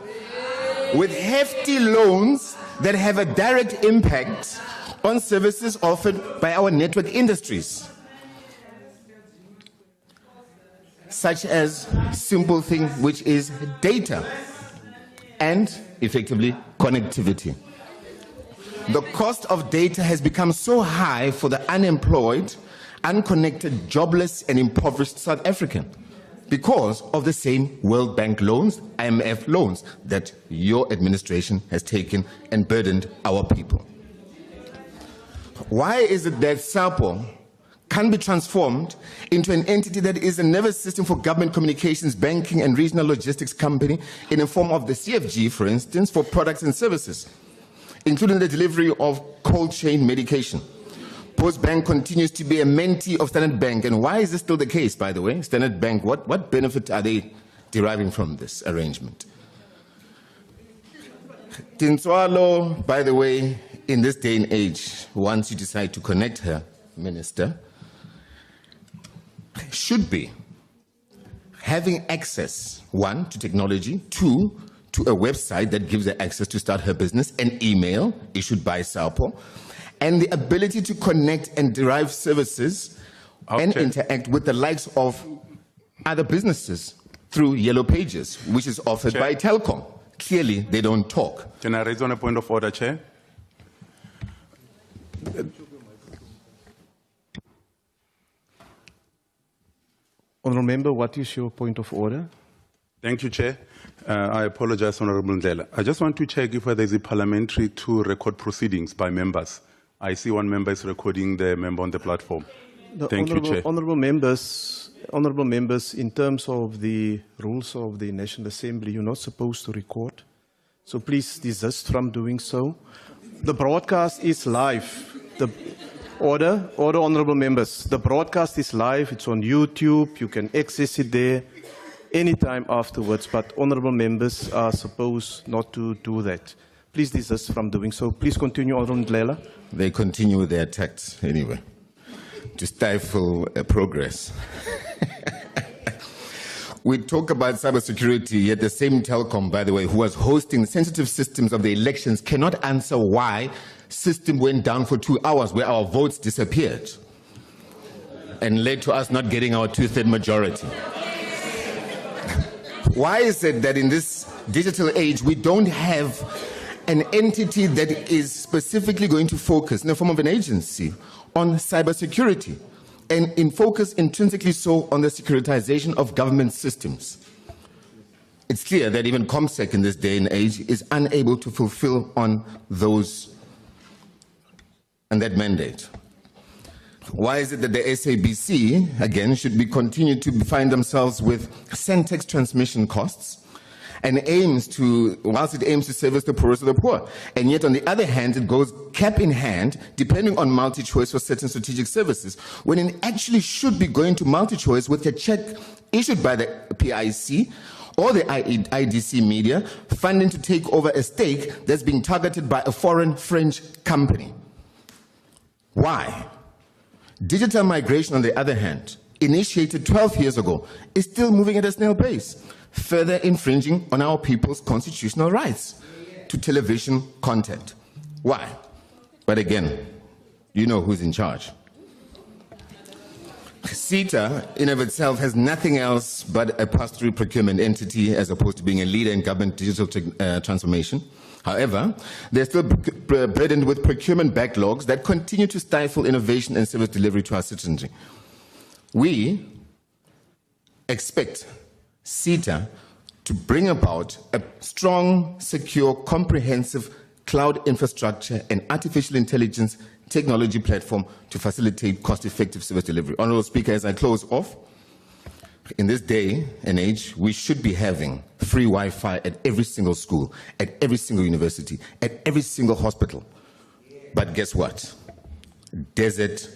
with hefty loans that have a direct impact on services offered by our network industries, such as simple thing which is data and effectively connectivity. The cost of data has become so high for the unemployed, unconnected, jobless and impoverished South African because of the same World Bank loans, IMF loans that your administration has taken and burdened our people. Why is it that SAPO can be transformed into an entity that is a nervous system for government communications, banking and regional logistics company in the form of the CFG, for instance, for products and services, including the delivery of cold chain medication? Postbank continues to be a mentee of Standard Bank. And why is this still the case, by the way? Standard Bank, what benefit are they deriving from this arrangement? Tintswalo, by the way, in this day and age, once you decide to connect her, Minister, should be having access, one, to technology, two, to a website that gives her access to start her business, an email issued by SAPO, and the ability to connect and derive services and interact with the likes of other businesses through Yellow Pages, which is offered by Telkom. Clearly, they don't talk. Can I raise on a point of order, Chair? Honourable Member, what is your point of order? Thank you, Chair. I apologize, Honourable Ndlela. I just want to check if there is a parliamentary to record proceedings by members. I see one member is recording the member on the platform. Thank you, Chair. Honourable members, in terms of the rules of the National Assembly, you're not supposed to record. So please desist from doing so. The broadcast is live. Order, honourable members. The broadcast is live. It's on YouTube. You can access it there anytime afterwards. But honourable members are supposed not to do that. Please desist from doing so. Please continue, Honourable Ndlela. They continue with their attacks anyway, to stifle progress. We talk about cybersecurity, yet the same Telkom, by the way, who was hosting sensitive systems of the elections, cannot answer why system went down for 2 hours where our votes disappeared and led to us not getting our 2/3 majority. Why is it that in this digital age we don't have an entity that is specifically going to focus in the form of an agency on cybersecurity and in focus intrinsically so on the securitization of government systems. It's clear that even ComSec in this day and age is unable to fulfill on those and that mandate. Why is it that the SABC, again, should be continued to find themselves with Centex transmission costs and whilst it aims to service the poorest of the poor, and yet on the other hand, it goes cap in hand, depending on multi-choice for certain strategic services, when it actually should be going to multi-choice with a check issued by the PIC or the IDC media, funding to take over a stake that's being targeted by a foreign French company. Why? Digital migration, on the other hand, initiated 12 years ago, is still moving at a snail pace, further infringing on our people's constitutional rights to television content. Why? But again, you know who's in charge. CETA, in of itself, has nothing else but a pass-through procurement entity as opposed to being a leader in government digital transformation. However, they're still burdened with procurement backlogs that continue to stifle innovation and service delivery to our citizenry. We expect CETA to bring about a strong, secure, comprehensive cloud infrastructure and artificial intelligence technology platform to facilitate cost-effective service delivery. Honourable Speaker, as I close off, in this day and age, we should be having free Wi-Fi at every single school, at every single university, at every single hospital. But guess what? Desert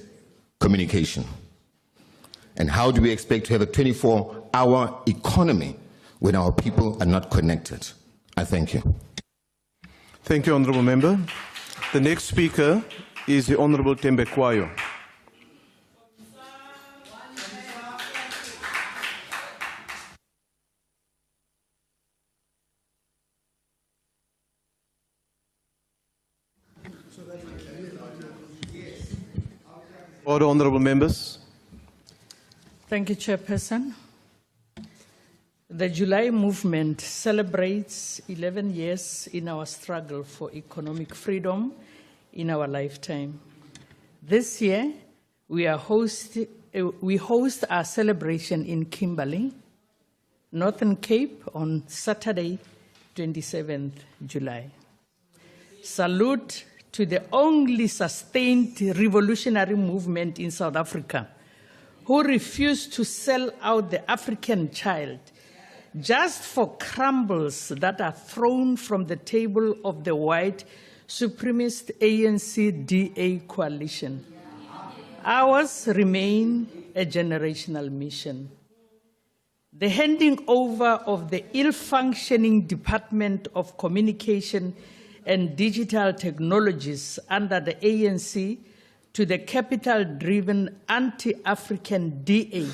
communication. And how do we expect to have a 24-hour economy when our people are not connected? I thank you. Thank you, Honourable Member. The next speaker is the Honourable Tembe Kwayo. Order, Honourable Members. Thank you, Chairperson. The July movement celebrates 11 years in our struggle for economic freedom in our lifetime. This year, we host our celebration in Kimberley, Northern Cape, on Saturday, 27th July. Salute to the only sustained revolutionary movement in South Africa who refused to sell out the African child just for crumbles that are thrown from the table of the white supremacist ANC-DA coalition. Ours remain a generational mission. The handing over of the ill-functioning Department of Communication and Digital Technologies under the ANC to the capital-driven anti-African DA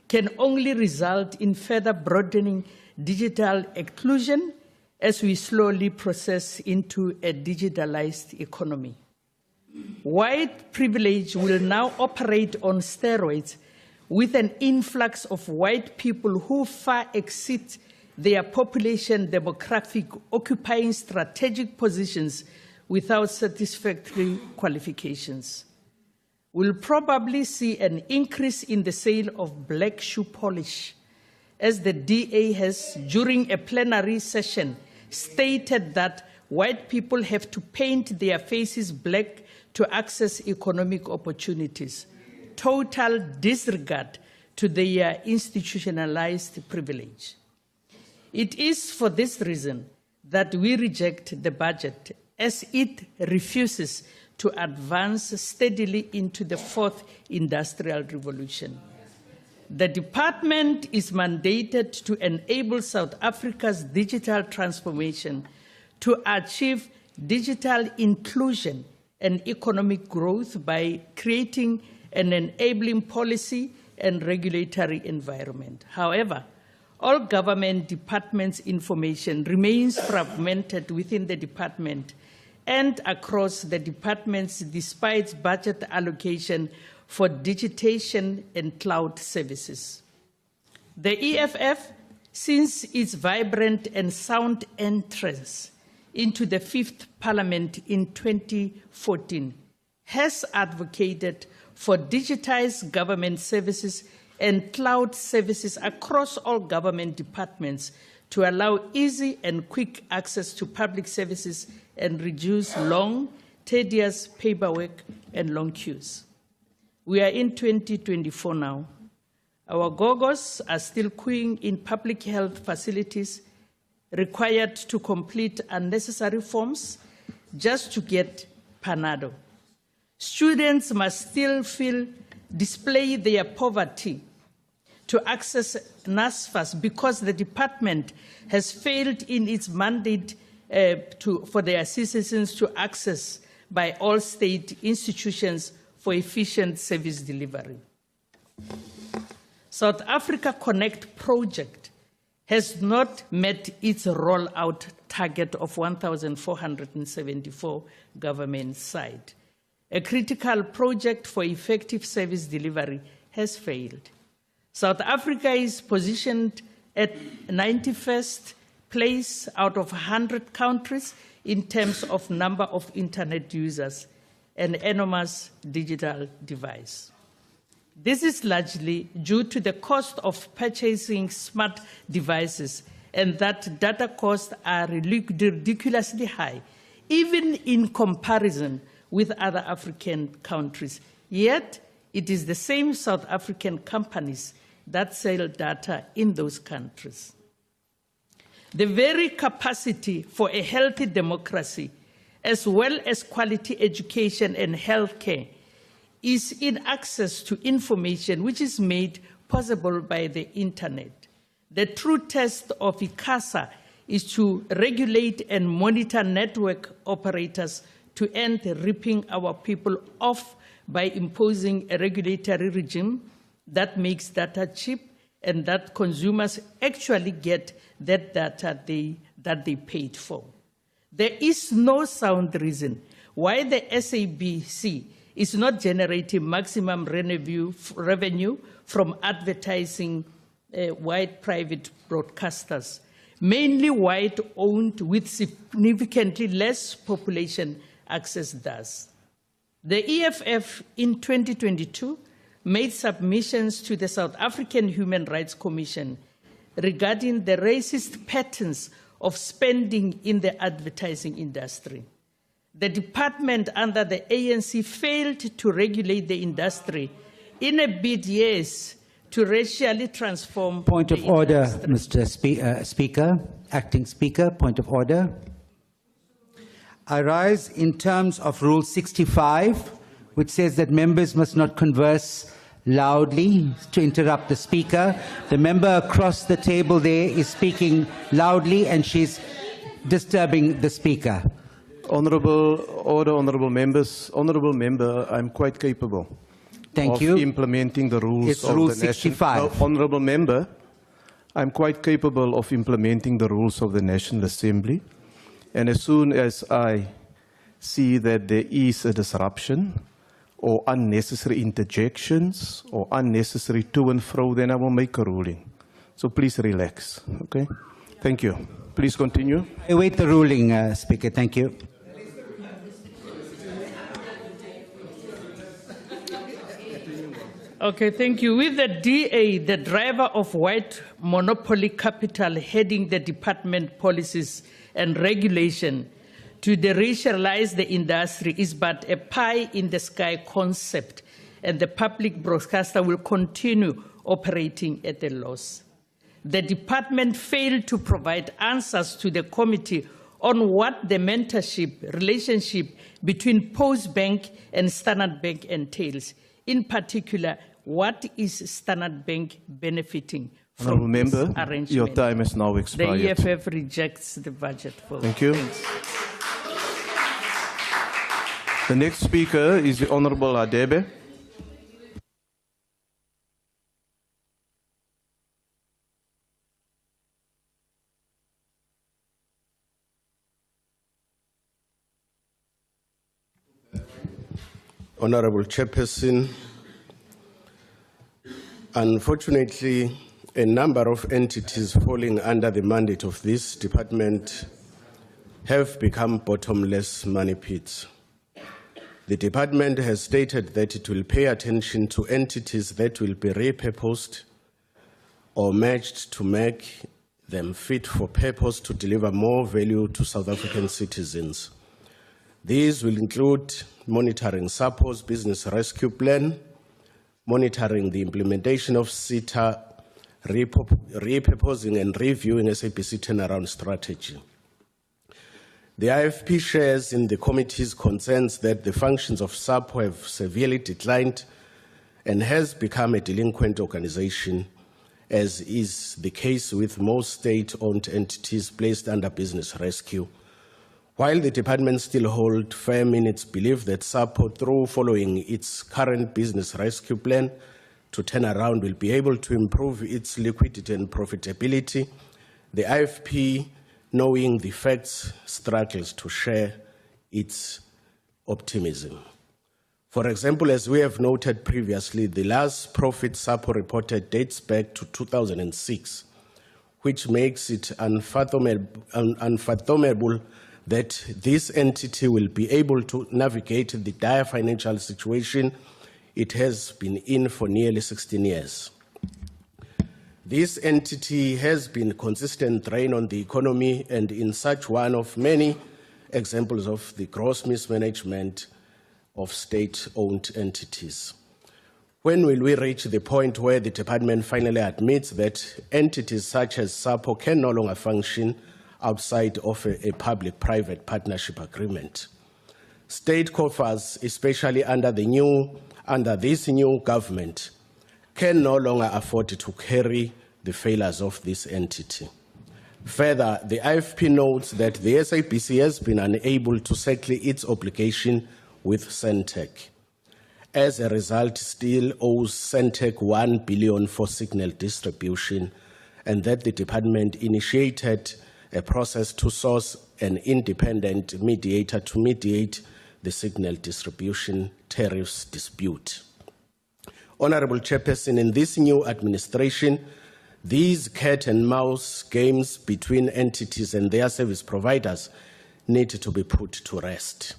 can only result in further broadening digital exclusion as we slowly process into a digitalized economy. White privilege will now operate on steroids with an influx of white people who far exceed their population demographic, occupying strategic positions without satisfactory qualifications. We'll probably see an increase in the sale of black shoe polish, as the DA has, during a plenary session, stated that white people have to paint their faces black to access economic opportunities. Total disregard to their institutionalized privilege. It is for this reason that we reject the budget, as it refuses to advance steadily into the fourth industrial revolution. The department is mandated to enable South Africa's digital transformation to achieve digital inclusion and economic growth by creating an enabling policy and regulatory environment. However, all government departments' information remains fragmented within the department and across the departments despite budget allocation for digitation and cloud services. The EFF, since its vibrant and sound entrance into the 5th Parliament in 2014, has advocated for digitized government services and cloud services across all government departments to allow easy and quick access to public services and reduce long, tedious paperwork and long queues. We are in 2024 now. Our gogos are still queuing in public health facilities, required to complete unnecessary forms just to get Panado. Students must still display their poverty to access NSFAS because the department has failed in its mandate for their citizens to access by all state institutions for efficient service delivery. South Africa Connect project has not met its rollout target of 1,474 government sites. A critical project for effective service delivery has failed. South Africa is positioned at 91st place out of 100 countries in terms of number of internet users, an enormous digital device. This is largely due to the cost of purchasing smart devices and that data costs are ridiculously high, even in comparison with other African countries. Yet, it is the same South African companies that sell data in those countries. The very capacity for a healthy democracy, as well as quality education and healthcare, is in access to information which is made possible by the internet. The true test of ICASA is to regulate and monitor network operators to end ripping our people off by imposing a regulatory regime that makes data cheap and that consumers actually get that data that they paid for. There is no sound reason why the SABC is not generating maximum revenue from advertising white private broadcasters, mainly white-owned with significantly less population access does. The EFF in 2022 made submissions to the South African Human Rights Commission regarding the racist patterns of spending in the advertising industry. The department under the ANC failed to regulate the industry in a bid, yes, to racially transform. Point of order, Mr. Speaker. Acting Speaker, point of order. I rise in terms of Rule 65, which says that members must not converse loudly to interrupt the Speaker. The member across the table there is speaking loudly and she's disturbing the Speaker. Honourable members. Honourable member, I'm quite capable of implementing the rules it's of Rule the 65. Honourable member, I'm quite capable of implementing the rules of the National Assembly. And as soon as I see that there is a disruption or unnecessary interjections or unnecessary to and fro, then I will make a ruling. So please relax, okay? Thank you. Please continue. I await the ruling, Speaker. Thank you. Okay, thank you. With the DA, the driver of white monopoly capital heading the department policies and regulation to deracialize the industry is but a pie-in-the-sky concept, and the public broadcaster will continue operating at a loss. The department failed to provide answers to the committee on what the mentorship relationship between Postbank and Standard Bank entails. In particular, what is Standard Bank benefiting from this arrangement? Your time is now expired. The EFF rejects the budget vote. Thank you. Thanks. The next speaker is the Honourable Adebe. Honourable Chairperson, unfortunately, a number of entities falling under the mandate of this department have become bottomless money pits. The department has stated that it will pay attention to entities that will be repurposed or merged to make them fit for purpose to deliver more value to South African citizens. These will include monitoring SAPO's business rescue plan, monitoring the implementation of SETA, repurposing and reviewing SABC turnaround strategy. The IFP shares in the committee's concerns that the functions of SAPO have severely declined and has become a delinquent organization, as is the case with most state-owned entities placed under business rescue. While the department still holds firm in its belief that SAPO, through following its current business rescue plan to turn around, will be able to improve its liquidity and profitability, the IFP, knowing the facts, struggles to share its optimism. For example, as we have noted previously, the last profit SAPO reported dates back to 2006, which makes it unfathomable that this entity will be able to navigate the dire financial situation it has been in for nearly 16 years. This entity has been a consistent drain on the economy and in such one of many examples of the gross mismanagement of state-owned entities. When will we reach the point where the department finally admits that entities such as SAPO can no longer function outside of a public-private partnership agreement? State coffers, especially under this new government, can no longer afford to carry the failures of this entity. Further, the IFP notes that the SABC has been unable to settle its obligation with Centec. As a result, still owes Centec 1 billion for signal distribution, and that the department initiated a process to source an independent mediator to mediate the signal distribution tariffs dispute. Honorable Chairperson, in this new administration, these cat and mouse games between entities and their service providers need to be put to rest,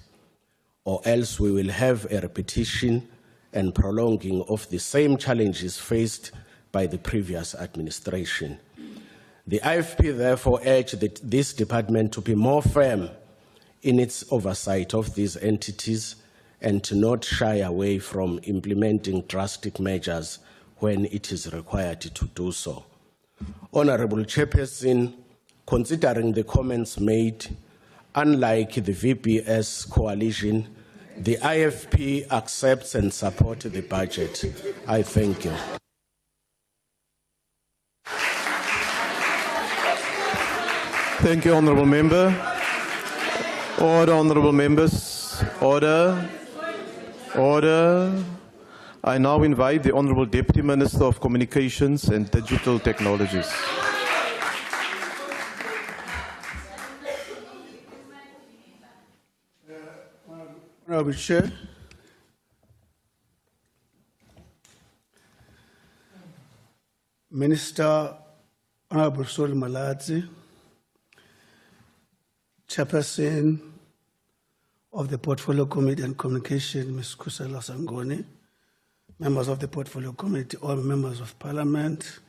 or else we will have a repetition and prolonging of the same challenges faced by the previous administration. The IFP therefore urged this department to be more firm in its oversight of these entities and to not shy away from implementing drastic measures when it is required to do so. Honorable Chairperson, considering the comments made, unlike the VPS coalition, the IFP accepts and supports the budget. I thank you. Thank you, Honourable Member. Order, Honourable Members. Order. Order. I now invite the Honourable Deputy Minister of Communications and Digital Technologies. Honourable Chair, Minister Honourable Solimaladzi, Chairperson of the Portfolio Committee on Communication, Ms. Kusela Sangoni, members of the Portfolio Committee, all members of Parliament,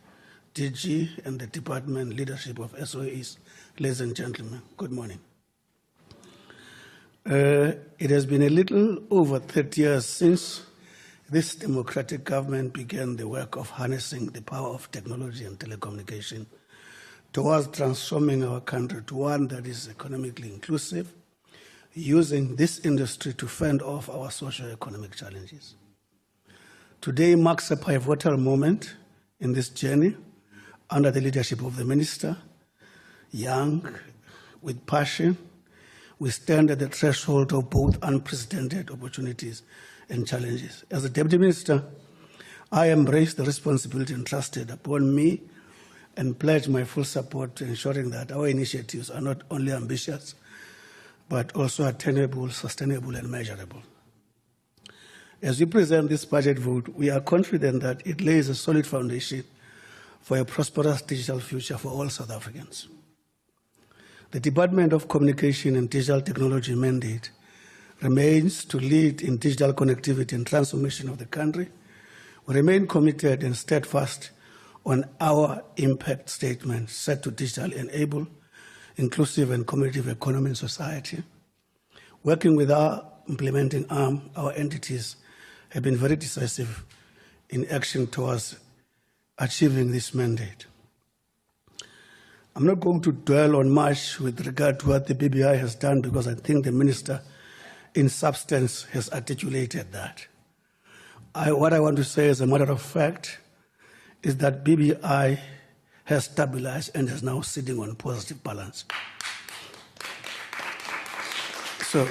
DG, and the Department leadership of SOEs, ladies and gentlemen, good morning. It has been a little over 30 years since this democratic government began the work of harnessing the power of technology and telecommunication towards transforming our country to one that is economically inclusive, using this industry to fend off our socio-economic challenges. Today marks a pivotal moment in this journey under the leadership of the Minister, young, with passion. We stand at the threshold of both unprecedented opportunities and challenges. As a Deputy Minister, I embrace the responsibility entrusted upon me and pledge my full support to ensuring that our initiatives are not only ambitious, but also attainable, sustainable, and measurable. As we present this budget vote, we are confident that it lays a solid foundation for a prosperous digital future for all South Africans. The Department of Communication and Digital Technology mandate remains to lead in digital connectivity and transformation of the country. We remain committed and steadfast on our impact statement set to digitally enable inclusive and competitive economy and society. Working with our implementing arm, our entities have been very decisive in action towards achieving this mandate. I'm not going to dwell on much with regard to what the BBI has done because I think the Minister in substance has articulated that. What I want to say as a matter of fact is that BBI has stabilized and is now sitting on positive balance. So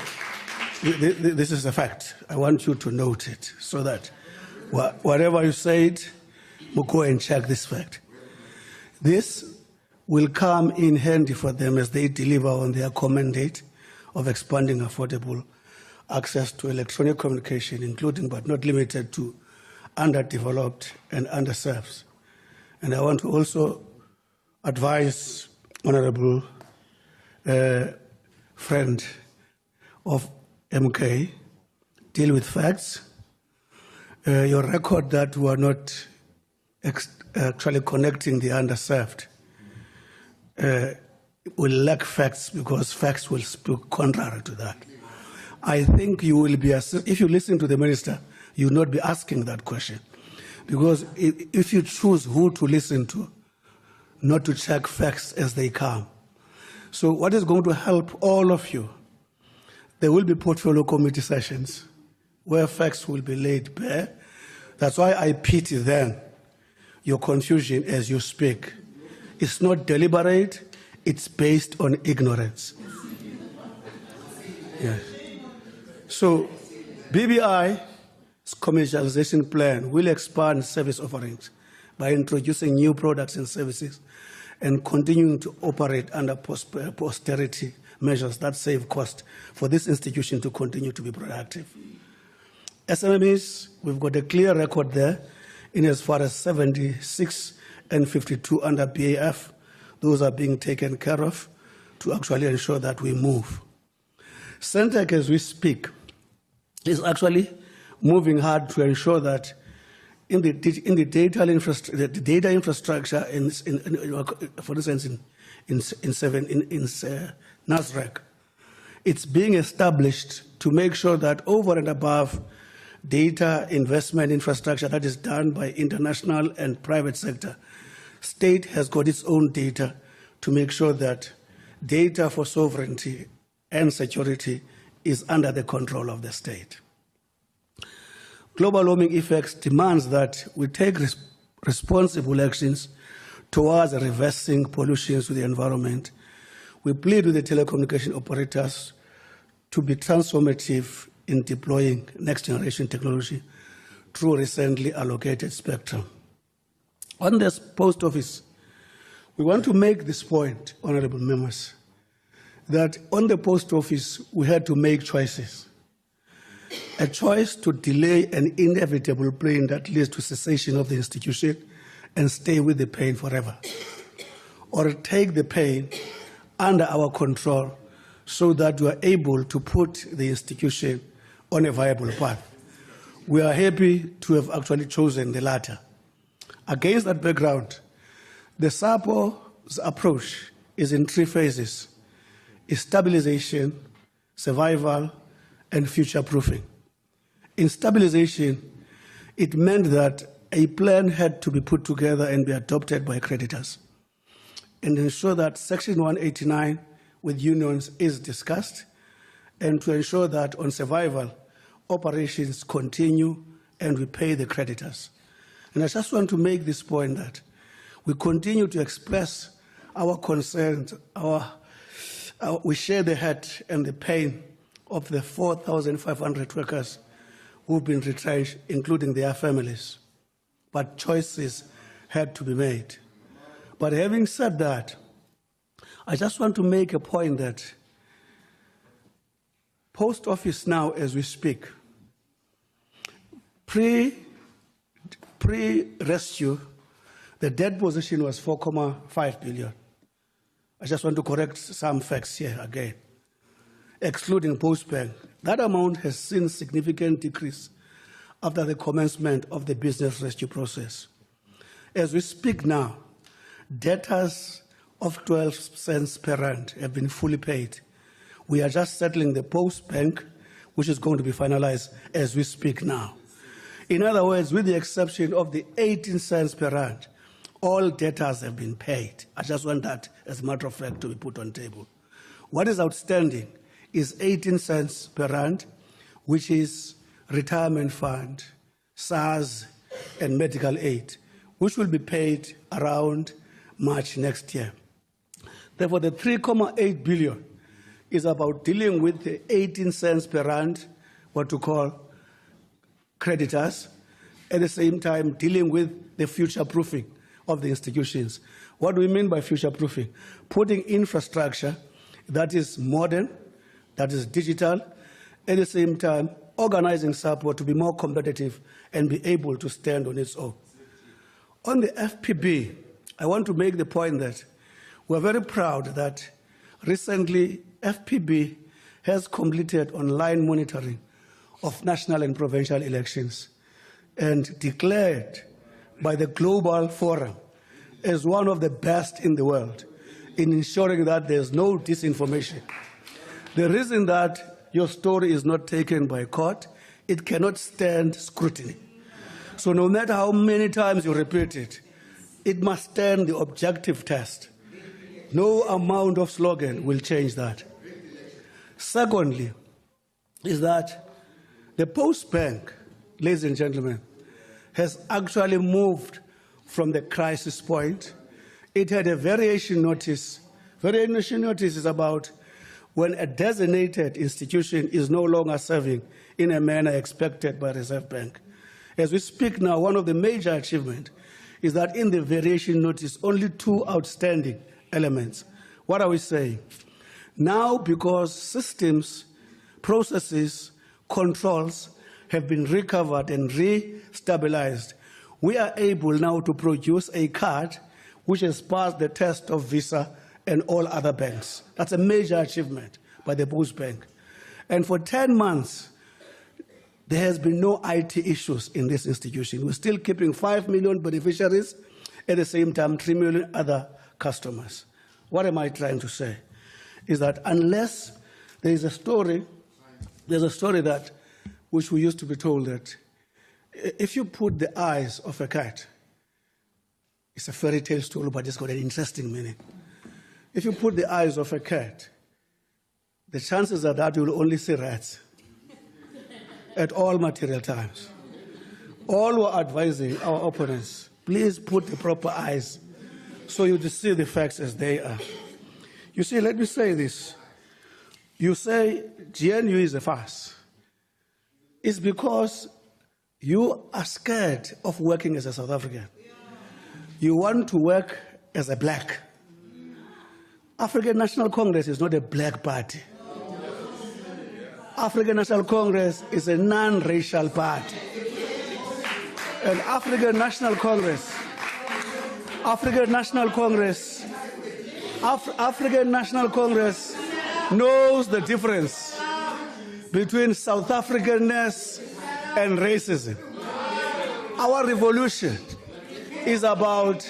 this is a fact. I want you to note it so that whatever you said, we'll go and check this fact. This will come in handy for them as they deliver on their mandate of expanding affordable access to electronic communication, including but not limited to underdeveloped and underserved. And I want to also advise Honorable friend of MK, deal with facts. Your record that we are not actually connecting the underserved will lack facts because facts will speak contrary to that. I think you will be, if you listen to the Minister, you will not be asking that question. Because if you choose who to listen to, not to check facts as they come. So what is going to help all of you? There will be portfolio committee sessions where facts will be laid bare. That's why I pity then your confusion as you speak. It's not deliberate, it's based on ignorance. Yes. So BBI's commercialization plan will expand service offerings by introducing new products and services and continuing to operate under austerity measures that save cost for this institution to continue to be productive. SMMEs, we've got a clear record there in as far as 76 and 52 under BAF. Those are being taken care of to actually ensure that we move. Centec, as we speak, is actually moving hard to ensure that in the data infrastructure, for instance, in NASREC, it's being established to make sure that over and above data investment infrastructure that is done by international and private sector, state has got its own data to make sure that data for sovereignty and security is under the control of the state. Global warming effects demands that we take responsible actions towards reversing pollution to the environment. We plead with the telecommunication operators to be transformative in deploying next generation technology through recently allocated spectrum. On this post office, we want to make this point, honorable members, that on the post office, we had to make choices. A choice to delay an inevitable pain that leads to cessation of the institution and stay with the pain forever. Or take the pain under our control so that we are able to put the institution on a viable path. We are happy to have actually chosen the latter. Against that background, the SAPO's approach is in three phases: stabilization, survival, and future-proofing. In stabilization, it meant that a plan had to be put together and be adopted by creditors and ensure that Section 189 with unions is discussed, and to ensure that on survival, operations continue and we pay the creditors. And I just want to make this point that we continue to express our concerns, we share the hurt and the pain of the 4,500 workers who've been retrenched, including their families. But choices had to be made. But having said that, I just want to make a point that post office now, as we speak, pre-rescue, the debt position was 4.5 billion. I just want to correct some facts here again. Excluding Postbank, that amount has seen significant decrease after the commencement of the business rescue process. As we speak now, debtors of 12 cents per rand have been fully paid. We are just settling the Postbank, which is going to be finalized as we speak now. In other words, with the exception of the 18 cents per rand, all debtors have been paid. I just want that, as a matter of fact, to be put on the table. What is outstanding is 18 cents per rand, which is retirement fund, SARS, and medical aid, which will be paid around March next year. Therefore, the 3.8 billion is about dealing with the 18 cents per rand, what to call creditors, at the same time dealing with the future-proofing of the institutions. What do we mean by future-proofing? Putting infrastructure that is modern, that is digital, at the same time organizing support to be more competitive and be able to stand on its own. On the FPB, I want to make the point that we're very proud that recently FPB has completed online monitoring of national and provincial elections and declared by the Global Forum as one of the best in the world in ensuring that there's no disinformation. The reason that your story is not taken by court, it cannot stand scrutiny. So no matter how many times you repeat it, it must stand the objective test. No amount of slogan will change that. Secondly, is that the Postbank, ladies and gentlemen, has actually moved from the crisis point. It had a variation notice. Variation notice is about when a designated institution is no longer serving in a manner expected by Reserve Bank. As we speak now, one of the major achievements is that in the variation notice, only 2 outstanding elements. What are we saying? Now, because systems, processes, controls have been recovered and re-stabilized, we are able now to produce a card which has passed the test of Visa and all other banks. That's a major achievement by the Postbank. And for 10 months, there has been no IT issues in this institution. We're still keeping 5 million beneficiaries, at the same time 3 million other customers. What am I trying to say? Is that unless there is a story, there's a story that, which we used to be told that if you put the eyes of a cat, it's a fairy tale story, but it's got an interesting meaning. If you put the eyes of a cat, the chances are that you will only see rats at all material times. All we're advising our opponents, please put the proper eyes so you to see the facts as they are. You see, let me say this. You say GNU is a farce. It's because you are scared of working as a South African. You want to work as a black. African National Congress is not a black party. African National Congress is a non-racial party. And African National Congress knows the difference between South Africanness and racism. Our revolution is about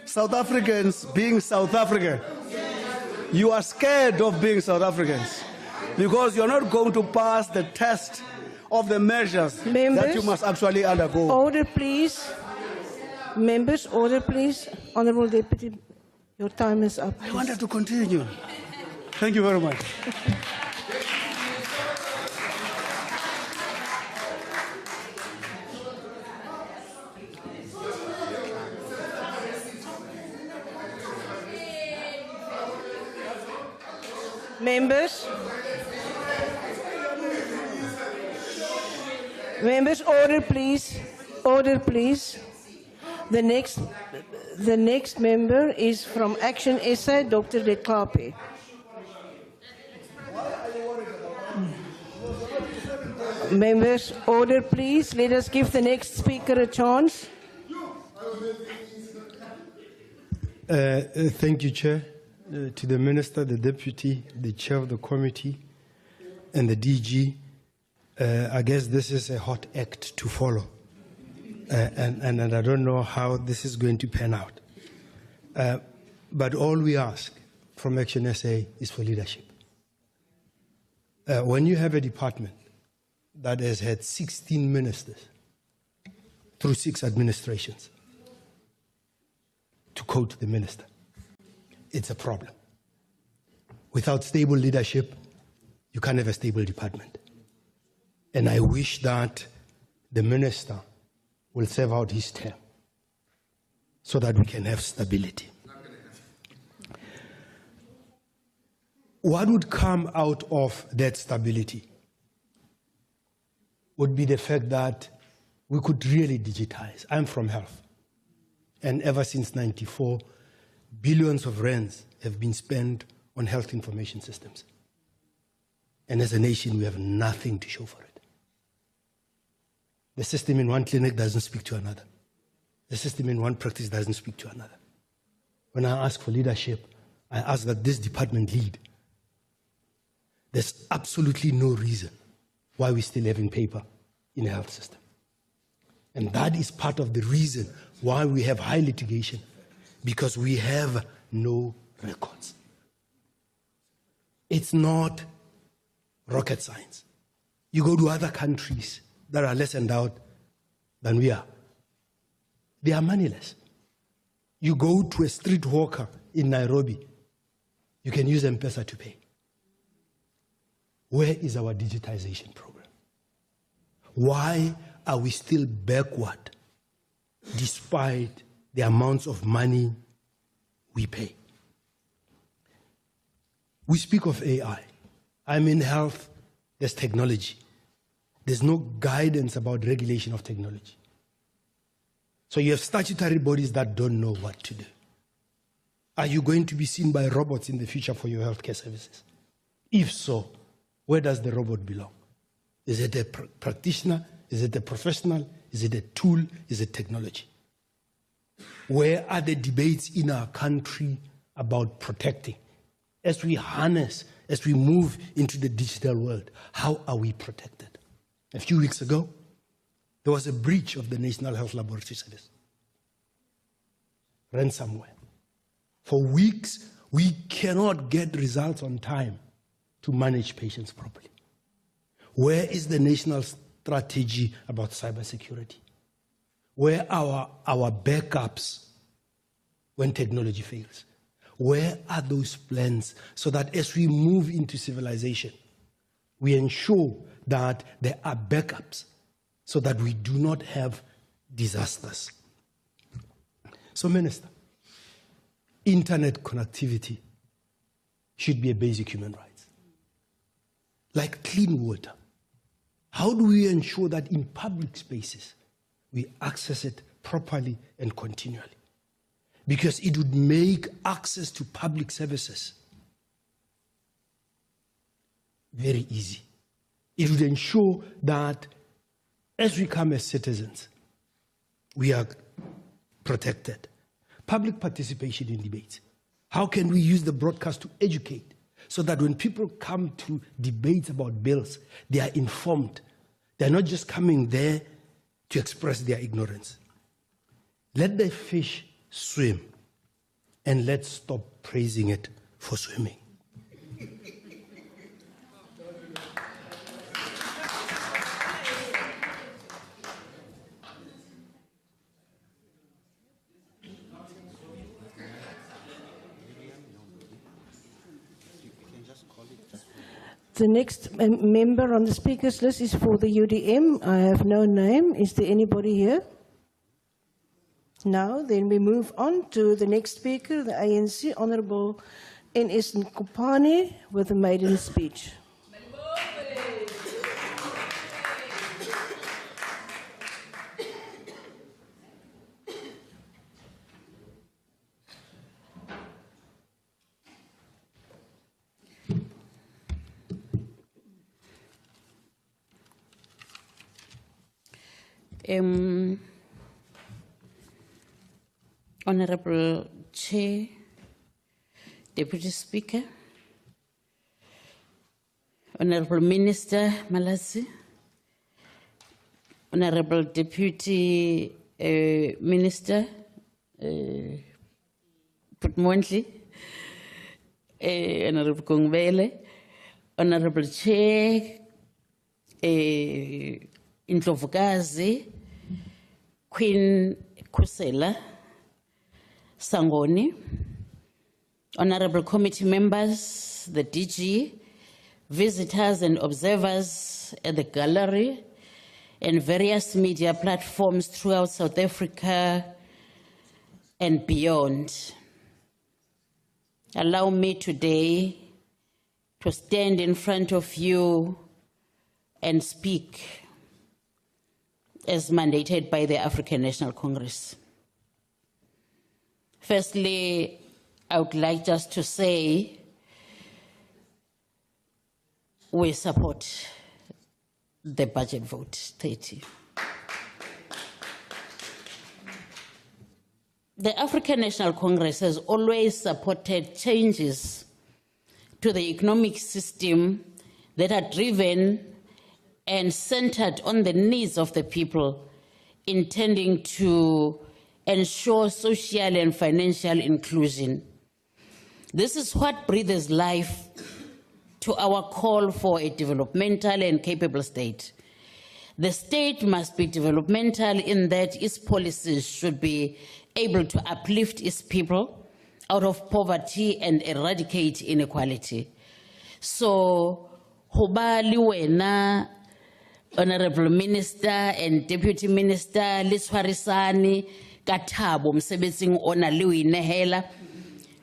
South Africans being South African. You are scared of being South Africans because you're not going to pass the test of the measures that you must actually undergo. Order, please. Members, order, please. Honorable Deputy, your time is up. I wanted to continue. Thank you very much. Members, order, please. Order, please. The next member is from ActionSA, Dr. De Klape. Members, order, please. Let us give the next speaker a chance. Thank you, Chair. To the Minister, the Deputy, the Chair of the Committee, and the DG, I guess this is a hot act to follow. And I don't know how this is going to pan out. But all we ask from ActionSA is for leadership. When you have a department that has had 16 ministers through 6 administrations, to quote the minister, it's a problem. Without stable leadership, you can't have a stable department. And I wish that the minister will serve out his term so that we can have stability. What would come out of that stability would be the fact that we could really digitize. I'm from health. And ever since '94, billions of rands have been spent on health information systems. And as a nation, we have nothing to show for it. The system in one clinic doesn't speak to another. The system in one practice doesn't speak to another. When I ask for leadership, I ask that this department lead. There's absolutely no reason why we're still having paper in the health system. And that is part of the reason why we have high litigation, because we have no records. It's not rocket science. You go to other countries that are less endowed than we are. They are moneyless. You go to a street hawker in Nairobi, you can use M-Pesa to pay. Where is our digitization program? Why are we still backward despite the amounts of money we pay? We speak of AI. I'm in health, there's technology. There's no guidance about regulation of technology. So you have statutory bodies that don't know what to do. Are you going to be seen by robots in the future for your healthcare services? If so, where does the robot belong? Is it a practitioner? Is it a professional? Is it a tool? Is it technology? Where are the debates in our country about protecting? As we harness, as we move into the digital world, how are we protected? A few weeks ago, there was a breach of the National Health Laboratory Service. Ransomware. For weeks, we cannot get results on time to manage patients properly. Where is the national strategy about cybersecurity? Where are our backups when technology fails? Where are those plans so that as we move into civilization, we ensure that there are backups so that we do not have disasters? So, Minister, internet connectivity should be a basic human right. Like clean water. How do we ensure that in public spaces we access it properly and continually? Because it would make access to public services very easy. It would ensure that as we come as citizens, we are protected. Public participation in debates. How can we use the broadcast to educate so that when people come to debates about bills, they are informed. They're not just coming there to express their ignorance. Let the fish swim, and let's stop praising it for swimming. The next member on the speakers list is for the UDM. I have no name. Is there anybody here? No. Then we move on to the next speaker, the ANC, Honourable N.S. Nkopane, with a maiden speech. Honorable Chair, Deputy Speaker, Honorable Minister Malatsi, Honorable Deputy Minister Putmontli, Honorable Kongwele, Honorable Chair, Indlovukazi, Queen Kusela, Sangoni, Honorable Committee members, the DG, visitors and observers at the gallery, and various media platforms throughout South Africa and beyond. Allow me today to stand in front of you and speak as mandated by the African National Congress. Firstly, I would like just to say we support the budget vote. 30. The African National Congress has always supported changes to the economic system that are driven and centered on the needs of the people, intending to ensure social and financial inclusion. This is what breathes life to our call for a developmental and capable state. The state must be developmental in that its policies should be able to uplift its people out of poverty and eradicate inequality. So, Hobali wena, Honorable Minister and Deputy Minister, Liswarisani, Katabo, Msebetsing Ona Liwi Nehela,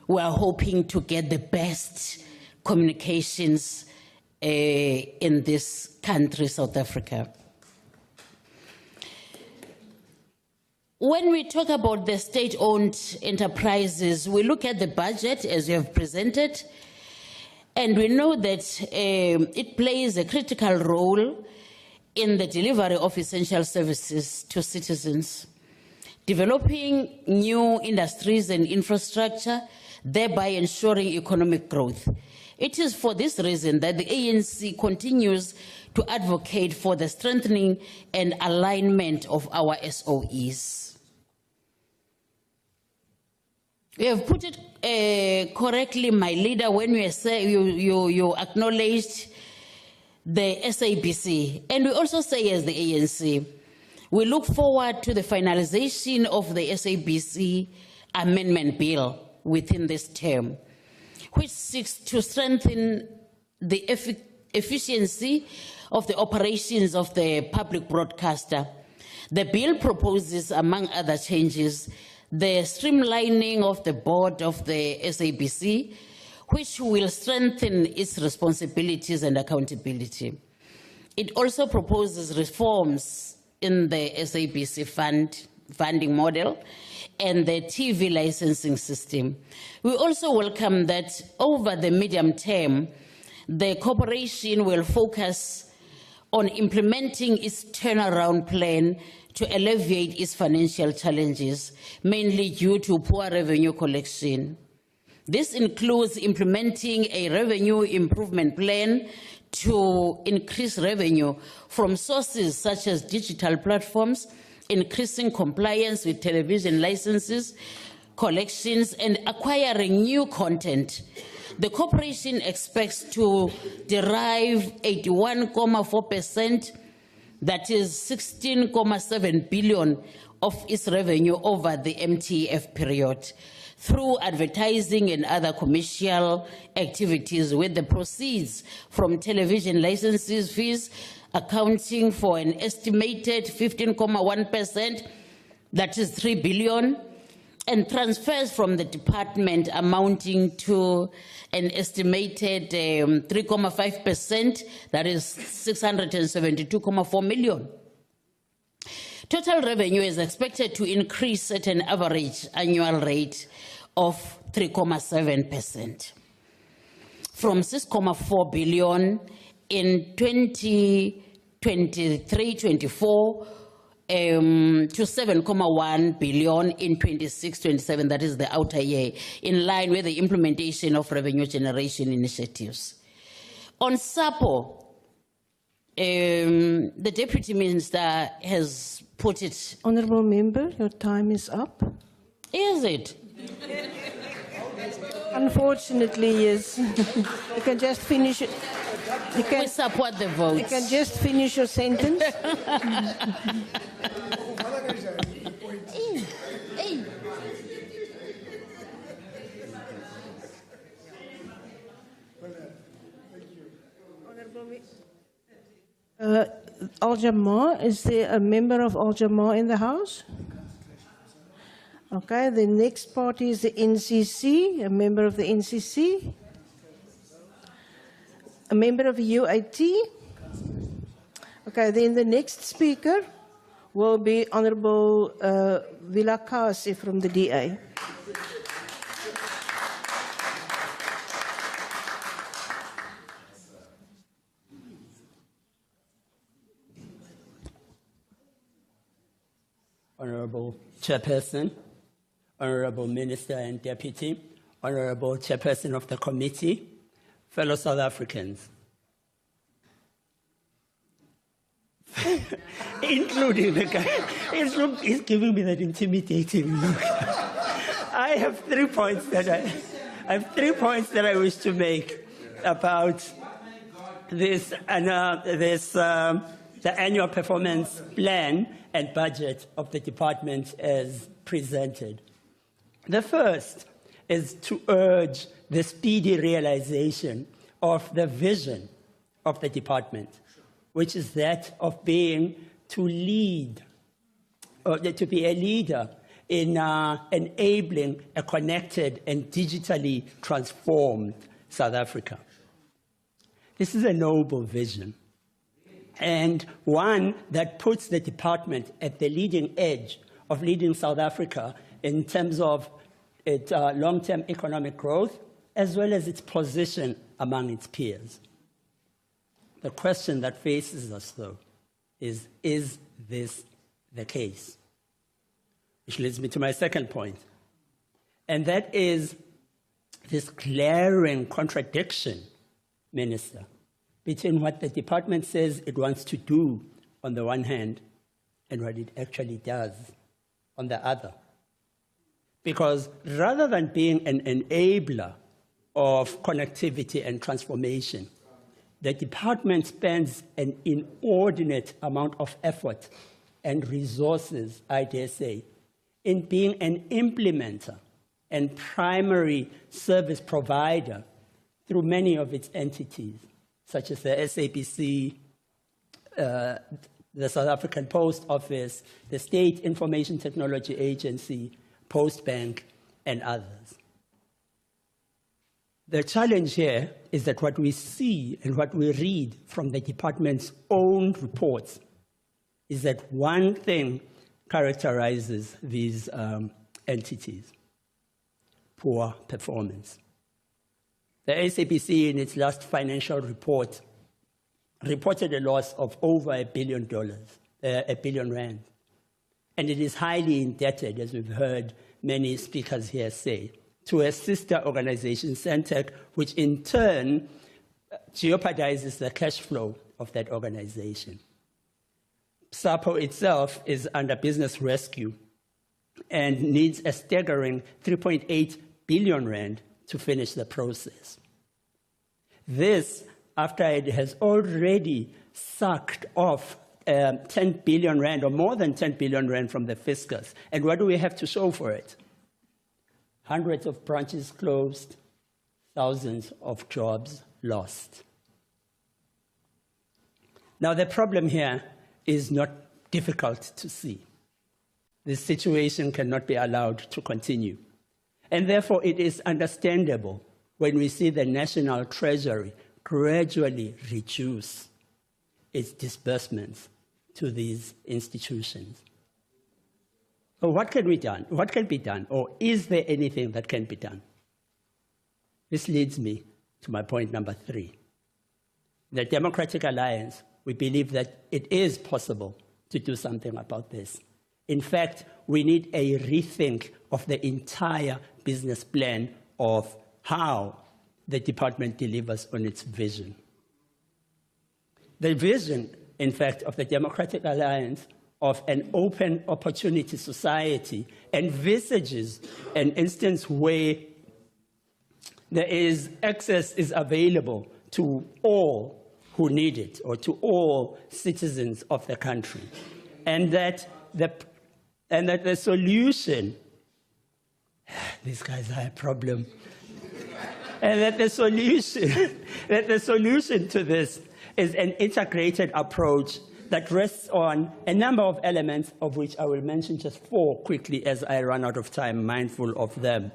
we are hoping to get the best communications in this country, South Africa. When we talk about the state-owned enterprises, we look at the budget as you have presented, and we know that it plays a critical role in the delivery of essential services to citizens, developing new industries and infrastructure, thereby ensuring economic growth. It is for this reason that the ANC continues to advocate for the strengthening and alignment of our SOEs. You have put it correctly, my leader, when you acknowledged the SABC. And we also say as the ANC, we look forward to the finalization of the SABC amendment bill within this term, which seeks to strengthen the efficiency of the operations of the public broadcaster. The bill proposes, among other changes, the streamlining of the board of the SABC, which will strengthen its responsibilities and accountability. It also proposes reforms in the SABC funding model and the TV licensing system. We also welcome that over the medium term, the corporation will focus on implementing its turnaround plan to alleviate its financial challenges, mainly due to poor revenue collection. This includes implementing a revenue improvement plan to increase revenue from sources such as digital platforms, increasing compliance with television licenses, collections, and acquiring new content. The corporation expects to derive 81.4%, that is 16.7 billion of its revenue over the MTF period, through advertising and other commercial activities, with the proceeds from television licenses fees accounting for an estimated 15.1%, that is 3 billion, and transfers from the department amounting to an estimated 3.5%, that is 672.4 million. Total revenue is expected to increase at an average annual rate of 3.7%, from 6.4 billion in 2023-24 to 7.1 billion in 26-27, that is the outer year, in line with the implementation of revenue generation initiatives. On SAPO, the Deputy Minister has put it. Honourable Member, your time is up. Is it? Unfortunately, yes. You can just finish it. You can, we support the vote. You can just finish your sentence. Al-Jamaa, is there a member of Al-Jamaa in the House? Okay, the next party is the NCC, a member of the NCC. A member of the UIT. Okay, then the next speaker will be Honourable Vilakasi from the DA. Honourable Chairperson, Honourable Minister and Deputy, Honourable Chairperson of the Committee, fellow South Africans, including the guy, he's giving me that intimidating look. I have 3 points that I wish to make about this and the annual performance plan and budget of the department as presented. The first is to urge the speedy realization of the vision of the department, which is that of being to lead, or to be a leader in enabling a connected and digitally transformed South Africa. This is a noble vision, and one that puts the department at the leading edge of leading South Africa in terms of its long-term economic growth, as well as its position among its peers. The question that faces us, though, is this the case? Which leads me to my second point, and that is this glaring contradiction, Minister, between what the department says it wants to do on the one hand and what it actually does on the other. Because rather than being an enabler of connectivity and transformation, the department spends an inordinate amount of effort and resources, I dare say, in being an implementer and primary service provider through many of its entities, such as the SABC, the South African Post Office, the State Information Technology Agency, Post Bank, and others. The challenge here is that what we see and what we read from the department's own reports is that one thing characterizes these entities: poor performance. The SABC, in its last financial report, reported a loss of over $1 billion, R1 billion. And it is highly indebted, as we've heard many speakers here say, to a sister organization, Centec, which in turn jeopardizes the cash flow of that organization. SAPO itself is under business rescue and needs a staggering 3.8 billion rand to finish the process. This, after it has already sucked off 10 billion rand or more than 10 billion rand from the fiscus. And what do we have to show for it? Hundreds of branches closed, thousands of jobs lost. Now, the problem here is not difficult to see. This situation cannot be allowed to continue. And therefore, it is understandable when we see the National Treasury gradually reduce its disbursements to these institutions. So what can be done? What can be done? Or is there anything that can be done? This leads me to my point number 3. The Democratic Alliance, we believe that it is possible to do something about this. In fact, we need a rethink of the entire business plan of how the department delivers on its vision. The vision, in fact, of the Democratic Alliance of an open opportunity society envisages an instance where access is available to all who need it, or to all citizens of the country, and that the solution, these guys are a problem, and that the solution to this is an integrated approach that rests on a number of elements, of which I will mention just 4 quickly as I run out of time, mindful of them.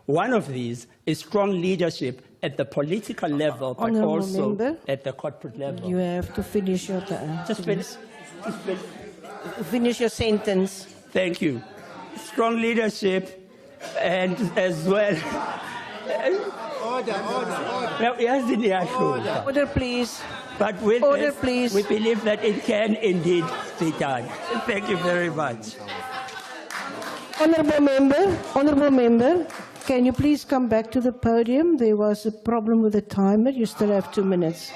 One of these is strong leadership at the political level, but Honourable also member, at the corporate level. You have to finish your time. Just finish. Finish your sentence. Thank you. Strong leadership, and as well. Order, please. But with Order, this, please. we believe that it can indeed be done. Thank you very much. Honourable member, can you please come back to the podium? There was a problem with the timer. You still have 2 minutes.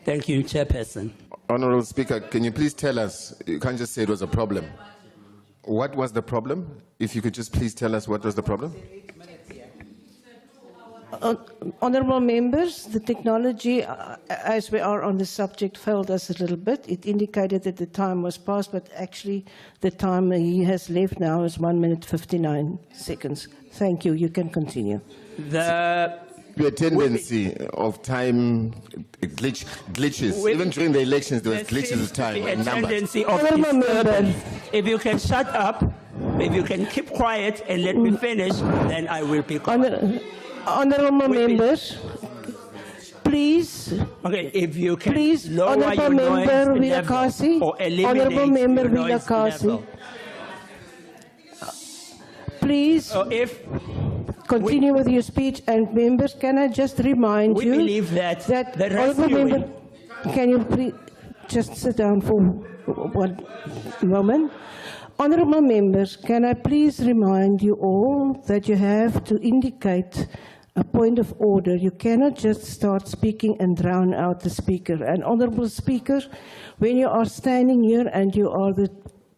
Thank you, Chairperson. Honourable Speaker, can you please tell us, you can't just say it was a problem. What was the problem? If you could just please tell us what was the problem? Honourable members, the technology, as we are on the subject, failed us a little bit. It indicated that the time was passed, but actually the time he has left now is 1 minute 59 seconds. Thank you. You can continue. The tendency of time glitches. Even during the elections, there was glitches of time and numbers. Tendency of disturbance. If you can shut up, if you can keep quiet and let me finish, then I will be quiet. Honourable members, please. Okay, if you can please, lower your noise level or eliminate your noise level. Please. Continue with your speech, and members, can I just remind you? We believe that the member, can you please just sit down for 1 moment? Honourable members, can I please remind you all that you have to indicate a point of order. You cannot just start speaking and drown out the speaker. And Honourable Speaker, when you are standing here and you are the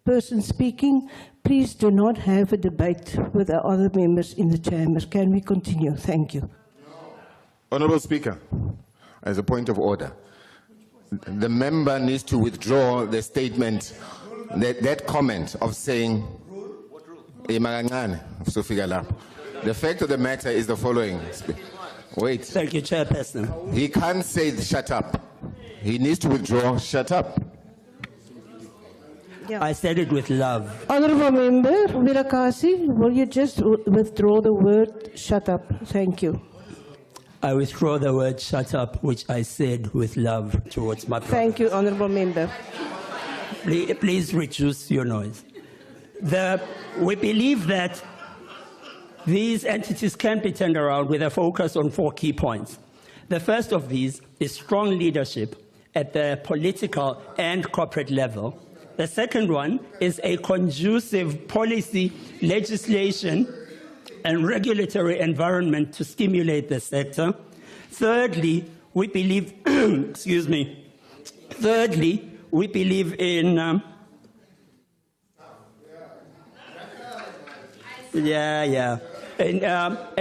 person speaking, please do not have a debate with the other members in the chamber. Can we continue? Thank you. Honourable Speaker, as a point of order, the member needs to withdraw the statement, that comment of saying, the fact of the matter is the following. Wait. Thank you, Chairperson. He can't say shut up. He needs to withdraw shut up. Yeah. I said it with love. Honourable Member Vilakasi, will you just withdraw the word shut up? Thank you. I withdraw the word shut up, which I said with love towards my brother. Thank you, Honourable Member. Please reduce your noise. We believe that these entities can be turned around with a focus on 4 key points. The first of these is strong leadership at the political and corporate level. The second one is a conducive policy, legislation, and regulatory environment to stimulate the sector. Thirdly, we believe, excuse me, thirdly, we believe in a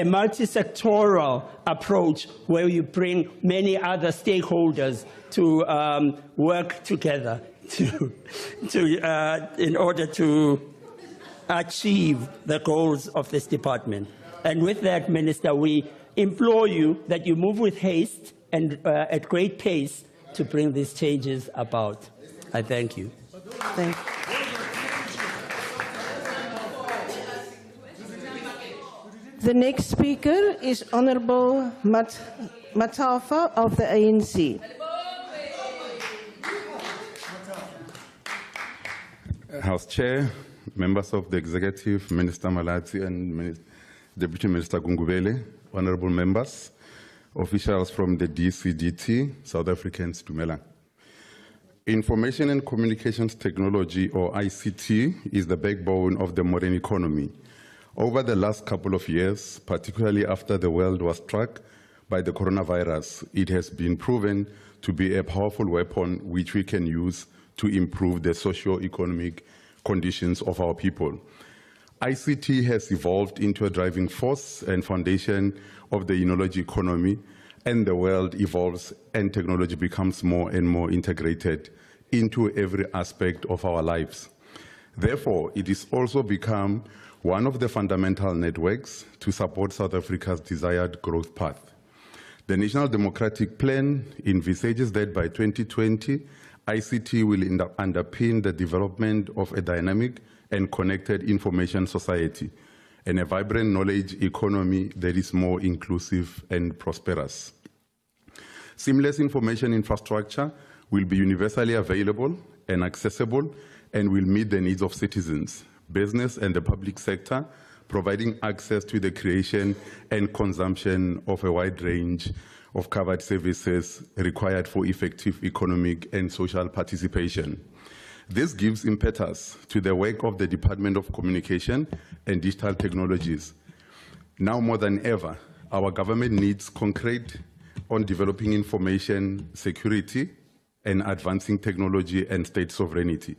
multi-sectoral approach where you bring many other stakeholders to work together in order to achieve the goals of this department. And with that, Minister, we implore you that you move with haste and at great pace to bring these changes about. I thank you. Thank you. The next speaker is Honourable Matafa of the ANC. House Chair, members of the Executive, Minister Malatsi and Deputy Minister Gungubele, honourable members, officials from the DCDT, South Africans, Dumelang. Information and Communications Technology, or ICT, is the backbone of the modern economy. Over the last couple of years, particularly after the world was struck by the coronavirus, it has been proven to be a powerful weapon which we can use to improve the socio-economic conditions of our people. ICT has evolved into a driving force and foundation of the knowledge economy, and the world evolves and technology becomes more and more integrated into every aspect of our lives. Therefore, it has also become one of the fundamental networks to support South Africa's desired growth path. The National Democratic Plan envisages that by 2020, ICT will underpin the development of a dynamic and connected information society and a vibrant knowledge economy that is more inclusive and prosperous. Seamless information infrastructure will be universally available and accessible and will meet the needs of citizens, business, and the public sector, providing access to the creation and consumption of a wide range of covered services required for effective economic and social participation. This gives impetus to the work of the Department of Communication and Digital Technologies. Now more than ever, our government needs concrete on developing information security and advancing technology and state sovereignty,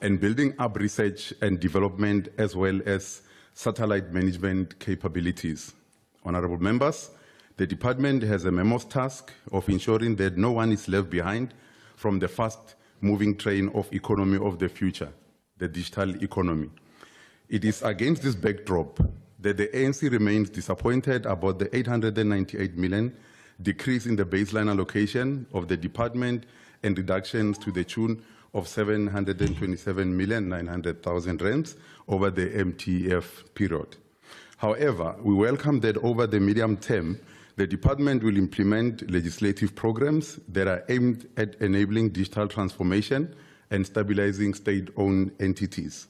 and building up research and development as well as satellite management capabilities. Honorable members, the department has a mammoth task of ensuring that no one is left behind from the fast-moving train of economy of the future, the digital economy. It is against this backdrop that the ANC remains disappointed about the 898 million decrease in the baseline allocation of the department and reductions to the tune of 727,900,000 rands over the MTF period. However, we welcome that over the medium term, the department will implement legislative programs that are aimed at enabling digital transformation and stabilizing state-owned entities.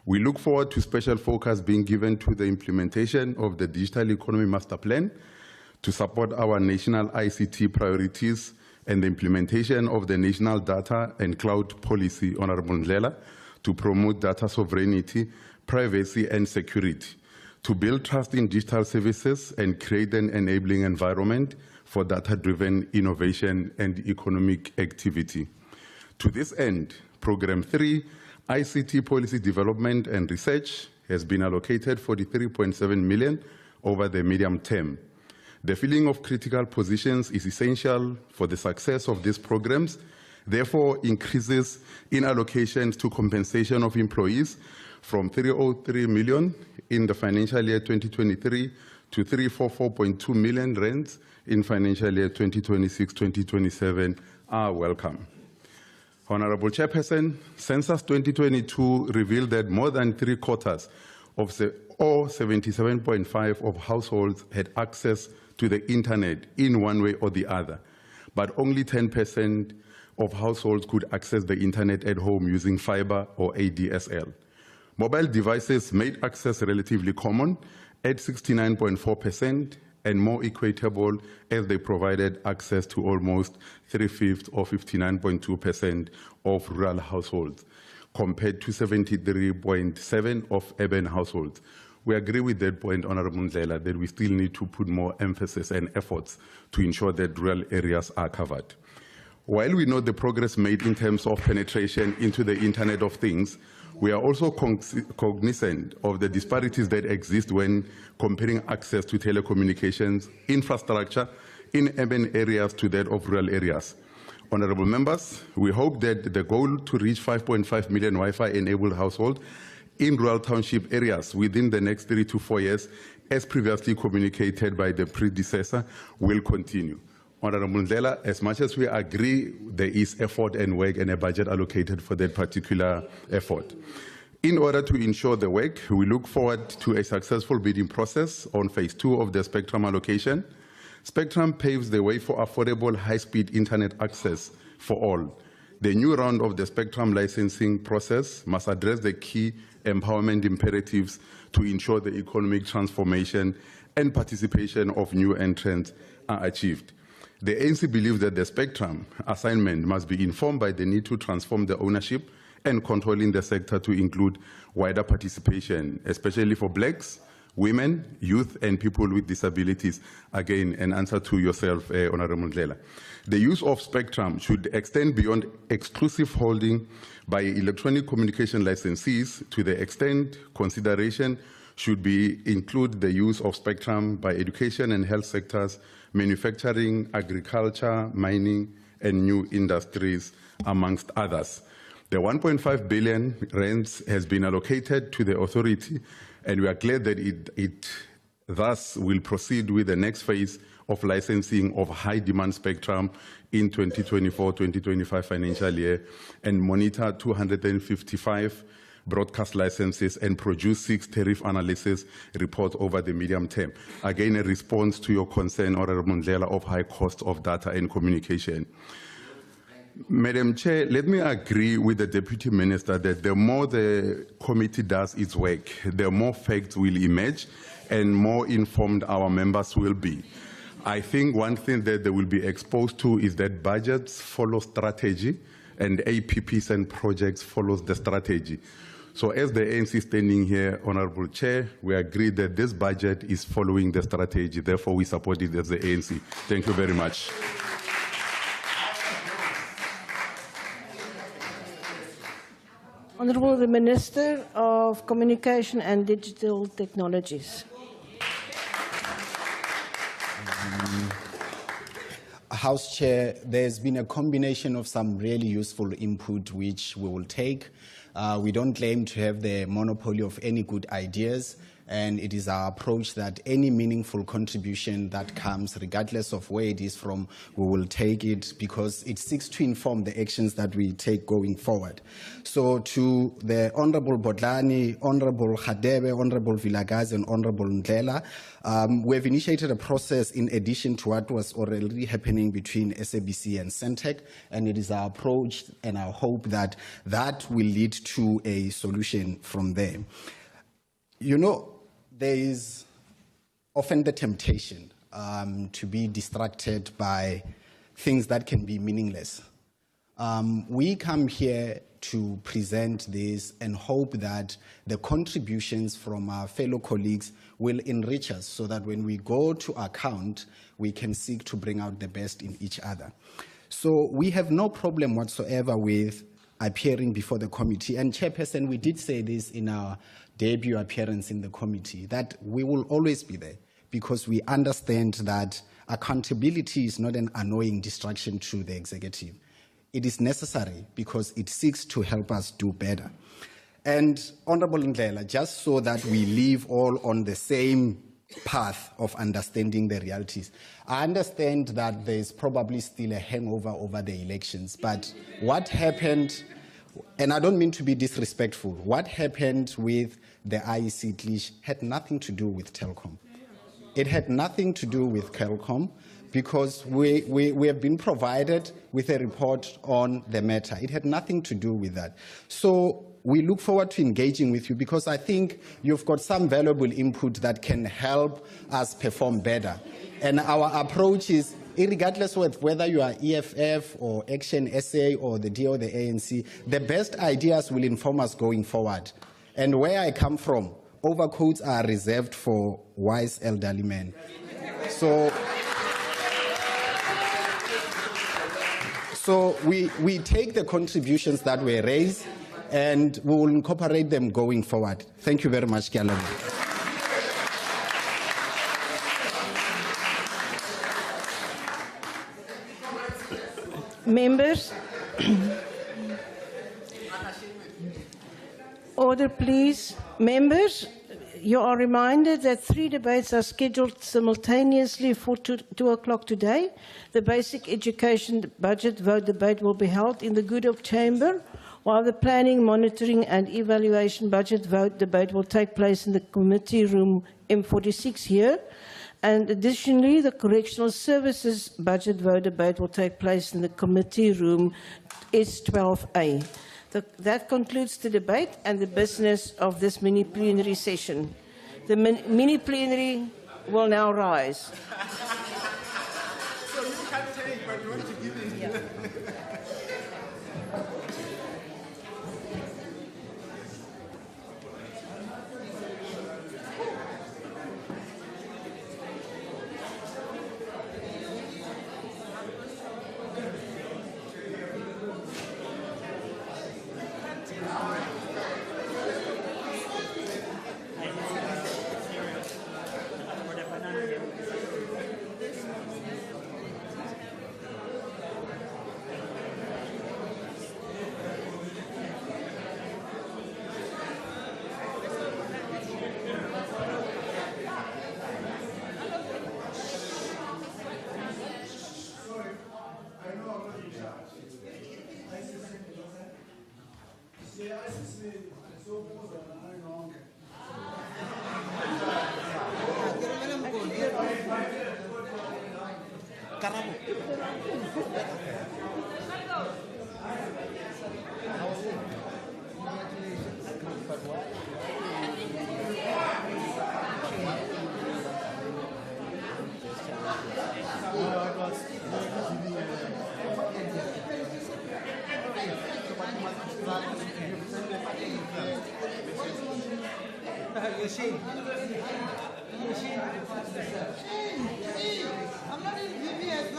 We look forward to special focus being given to the implementation of the Digital Economy Master Plan to support our national ICT priorities and the implementation of the National Data and Cloud Policy, Honorable Ndlela, to promote data sovereignty, privacy, and security, to build trust in digital services and create an enabling environment for data-driven innovation and economic activity. To this end, Program 3, ICT Policy Development and Research, has been allocated 43.7 million over the medium term. The filling of critical positions is essential for the success of these programs. Therefore, increases in allocations to compensation of employees from 303 million in the financial year 2023 to 344.2 million rands in financial year 2026-2027 are welcome. Honorable Chairperson, Census 2022 revealed that more than 3/4 of the, or 77.5% of households had access to the internet in one way or the other, but only 10% of households could access the internet at home using fiber or ADSL. Mobile devices made access relatively common at 69.4% and more equitable as they provided access to almost 3/5 or 59.2% of rural households, compared to 73.7% of urban households. We agree with that point, Honorable Ndlela, that we still need to put more emphasis and efforts to ensure that rural areas are covered. While we know the progress made in terms of penetration into the Internet of Things, we are also cognizant of the disparities that exist when comparing access to telecommunications infrastructure in urban areas to that of rural areas. Honorable members, we hope that the goal to reach 5.5 million Wi-Fi-enabled households in rural township areas within the next 3 to 4 years, as previously communicated by the predecessor, will continue. Honorable Ndlela, as much as we agree there is effort and work and a budget allocated for that particular effort. In order to ensure the work, we look forward to a successful bidding process on phase 2 of the spectrum allocation. Spectrum paves the way for affordable high-speed internet access for all. The new round of the spectrum licensing process must address the key empowerment imperatives to ensure the economic transformation and participation of new entrants are achieved. The ANC believes that the spectrum assignment must be informed by the need to transform the ownership and control in the sector to include wider participation, especially for blacks, women, youth, and people with disabilities. Again, an answer to yourself, Honorable Ndlela. The use of spectrum should extend beyond exclusive holding by electronic communication licensees to the extent consideration should be include the use of spectrum by education and health sectors, manufacturing, agriculture, mining, and new industries, amongst others. The 1.5 billion rands has been allocated to the authority, and we are glad that it thus will proceed with the next phase of licensing of high-demand spectrum in 2024-2025 financial year and monitor 255 broadcast licenses and produce 6 tariff analysis reports over the medium term. Again, a response to your concern, Honorable Ndlela, of high cost of data and communication. Madam Chair, let me agree with the Deputy Minister that the more the committee does its work, the more facts will emerge and more informed our members will be. I think one thing that they will be exposed to is that budgets follow strategy and APPs and projects follows the strategy. So as the ANC standing here, Honorable Chair, we agree that this budget is following the strategy. Therefore, we support it as the ANC. Thank you very much. Honourable the Minister of Communication and Digital Technologies. House Chair, there's been a combination of some really useful input which we will take. We don't claim to have the monopoly of any good ideas, and it is our approach that any meaningful contribution that comes, regardless of where it is from, we will take it because it seeks to inform the actions that we take going forward. So to the Honourable Bodlani, Honourable Khadebe, Honourable Vilakazi, and Honourable Ndlela, we have initiated a process in addition to what was already happening between SABC and Centec, and it is our approach and our hope that that will lead to a solution from there. You know, there is often the temptation to be distracted by things that can be meaningless. We come here to present this and hope that the contributions from our fellow colleagues will enrich us so that when we go to account, we can seek to bring out the best in each other. So we have no problem whatsoever with appearing before the committee. And Chairperson, we did say this in our debut appearance in the committee, that we will always be there because we understand that accountability is not an annoying distraction to the executive. It is necessary because it seeks to help us do better. And Honourable Ndlela, just so that we live all on the same path of understanding the realities, I understand that there's probably still a hangover over the elections, but what happened, and I don't mean to be disrespectful, what happened with the IEC glitch had nothing to do with Telkom. It had nothing to do with Telkom because we have been provided with a report on the matter. It had nothing to do with that. So we look forward to engaging with you because I think you've got some valuable input that can help us perform better. And our approach is, regardless of whether you are EFF or ActionSA or the D or the ANC, the best ideas will inform us going forward. And where I come from, overcoats are reserved for wise elderly men. So we take the contributions that were raised and we will incorporate them going forward. Thank you very much, Kialami. Members, order please. Members, you are reminded that 3 debates are scheduled simultaneously for 2 o'clock today. The basic education budget vote debate will be held in the Goodhope Chamber, while the planning, monitoring and evaluation budget vote debate will take place in the committee room M46 here. And additionally, the correctional services budget vote debate will take place in the committee room is 12A. That concludes the debate and the business of this mini plenary session. The mini plenary will now rise. I'm not in VBS.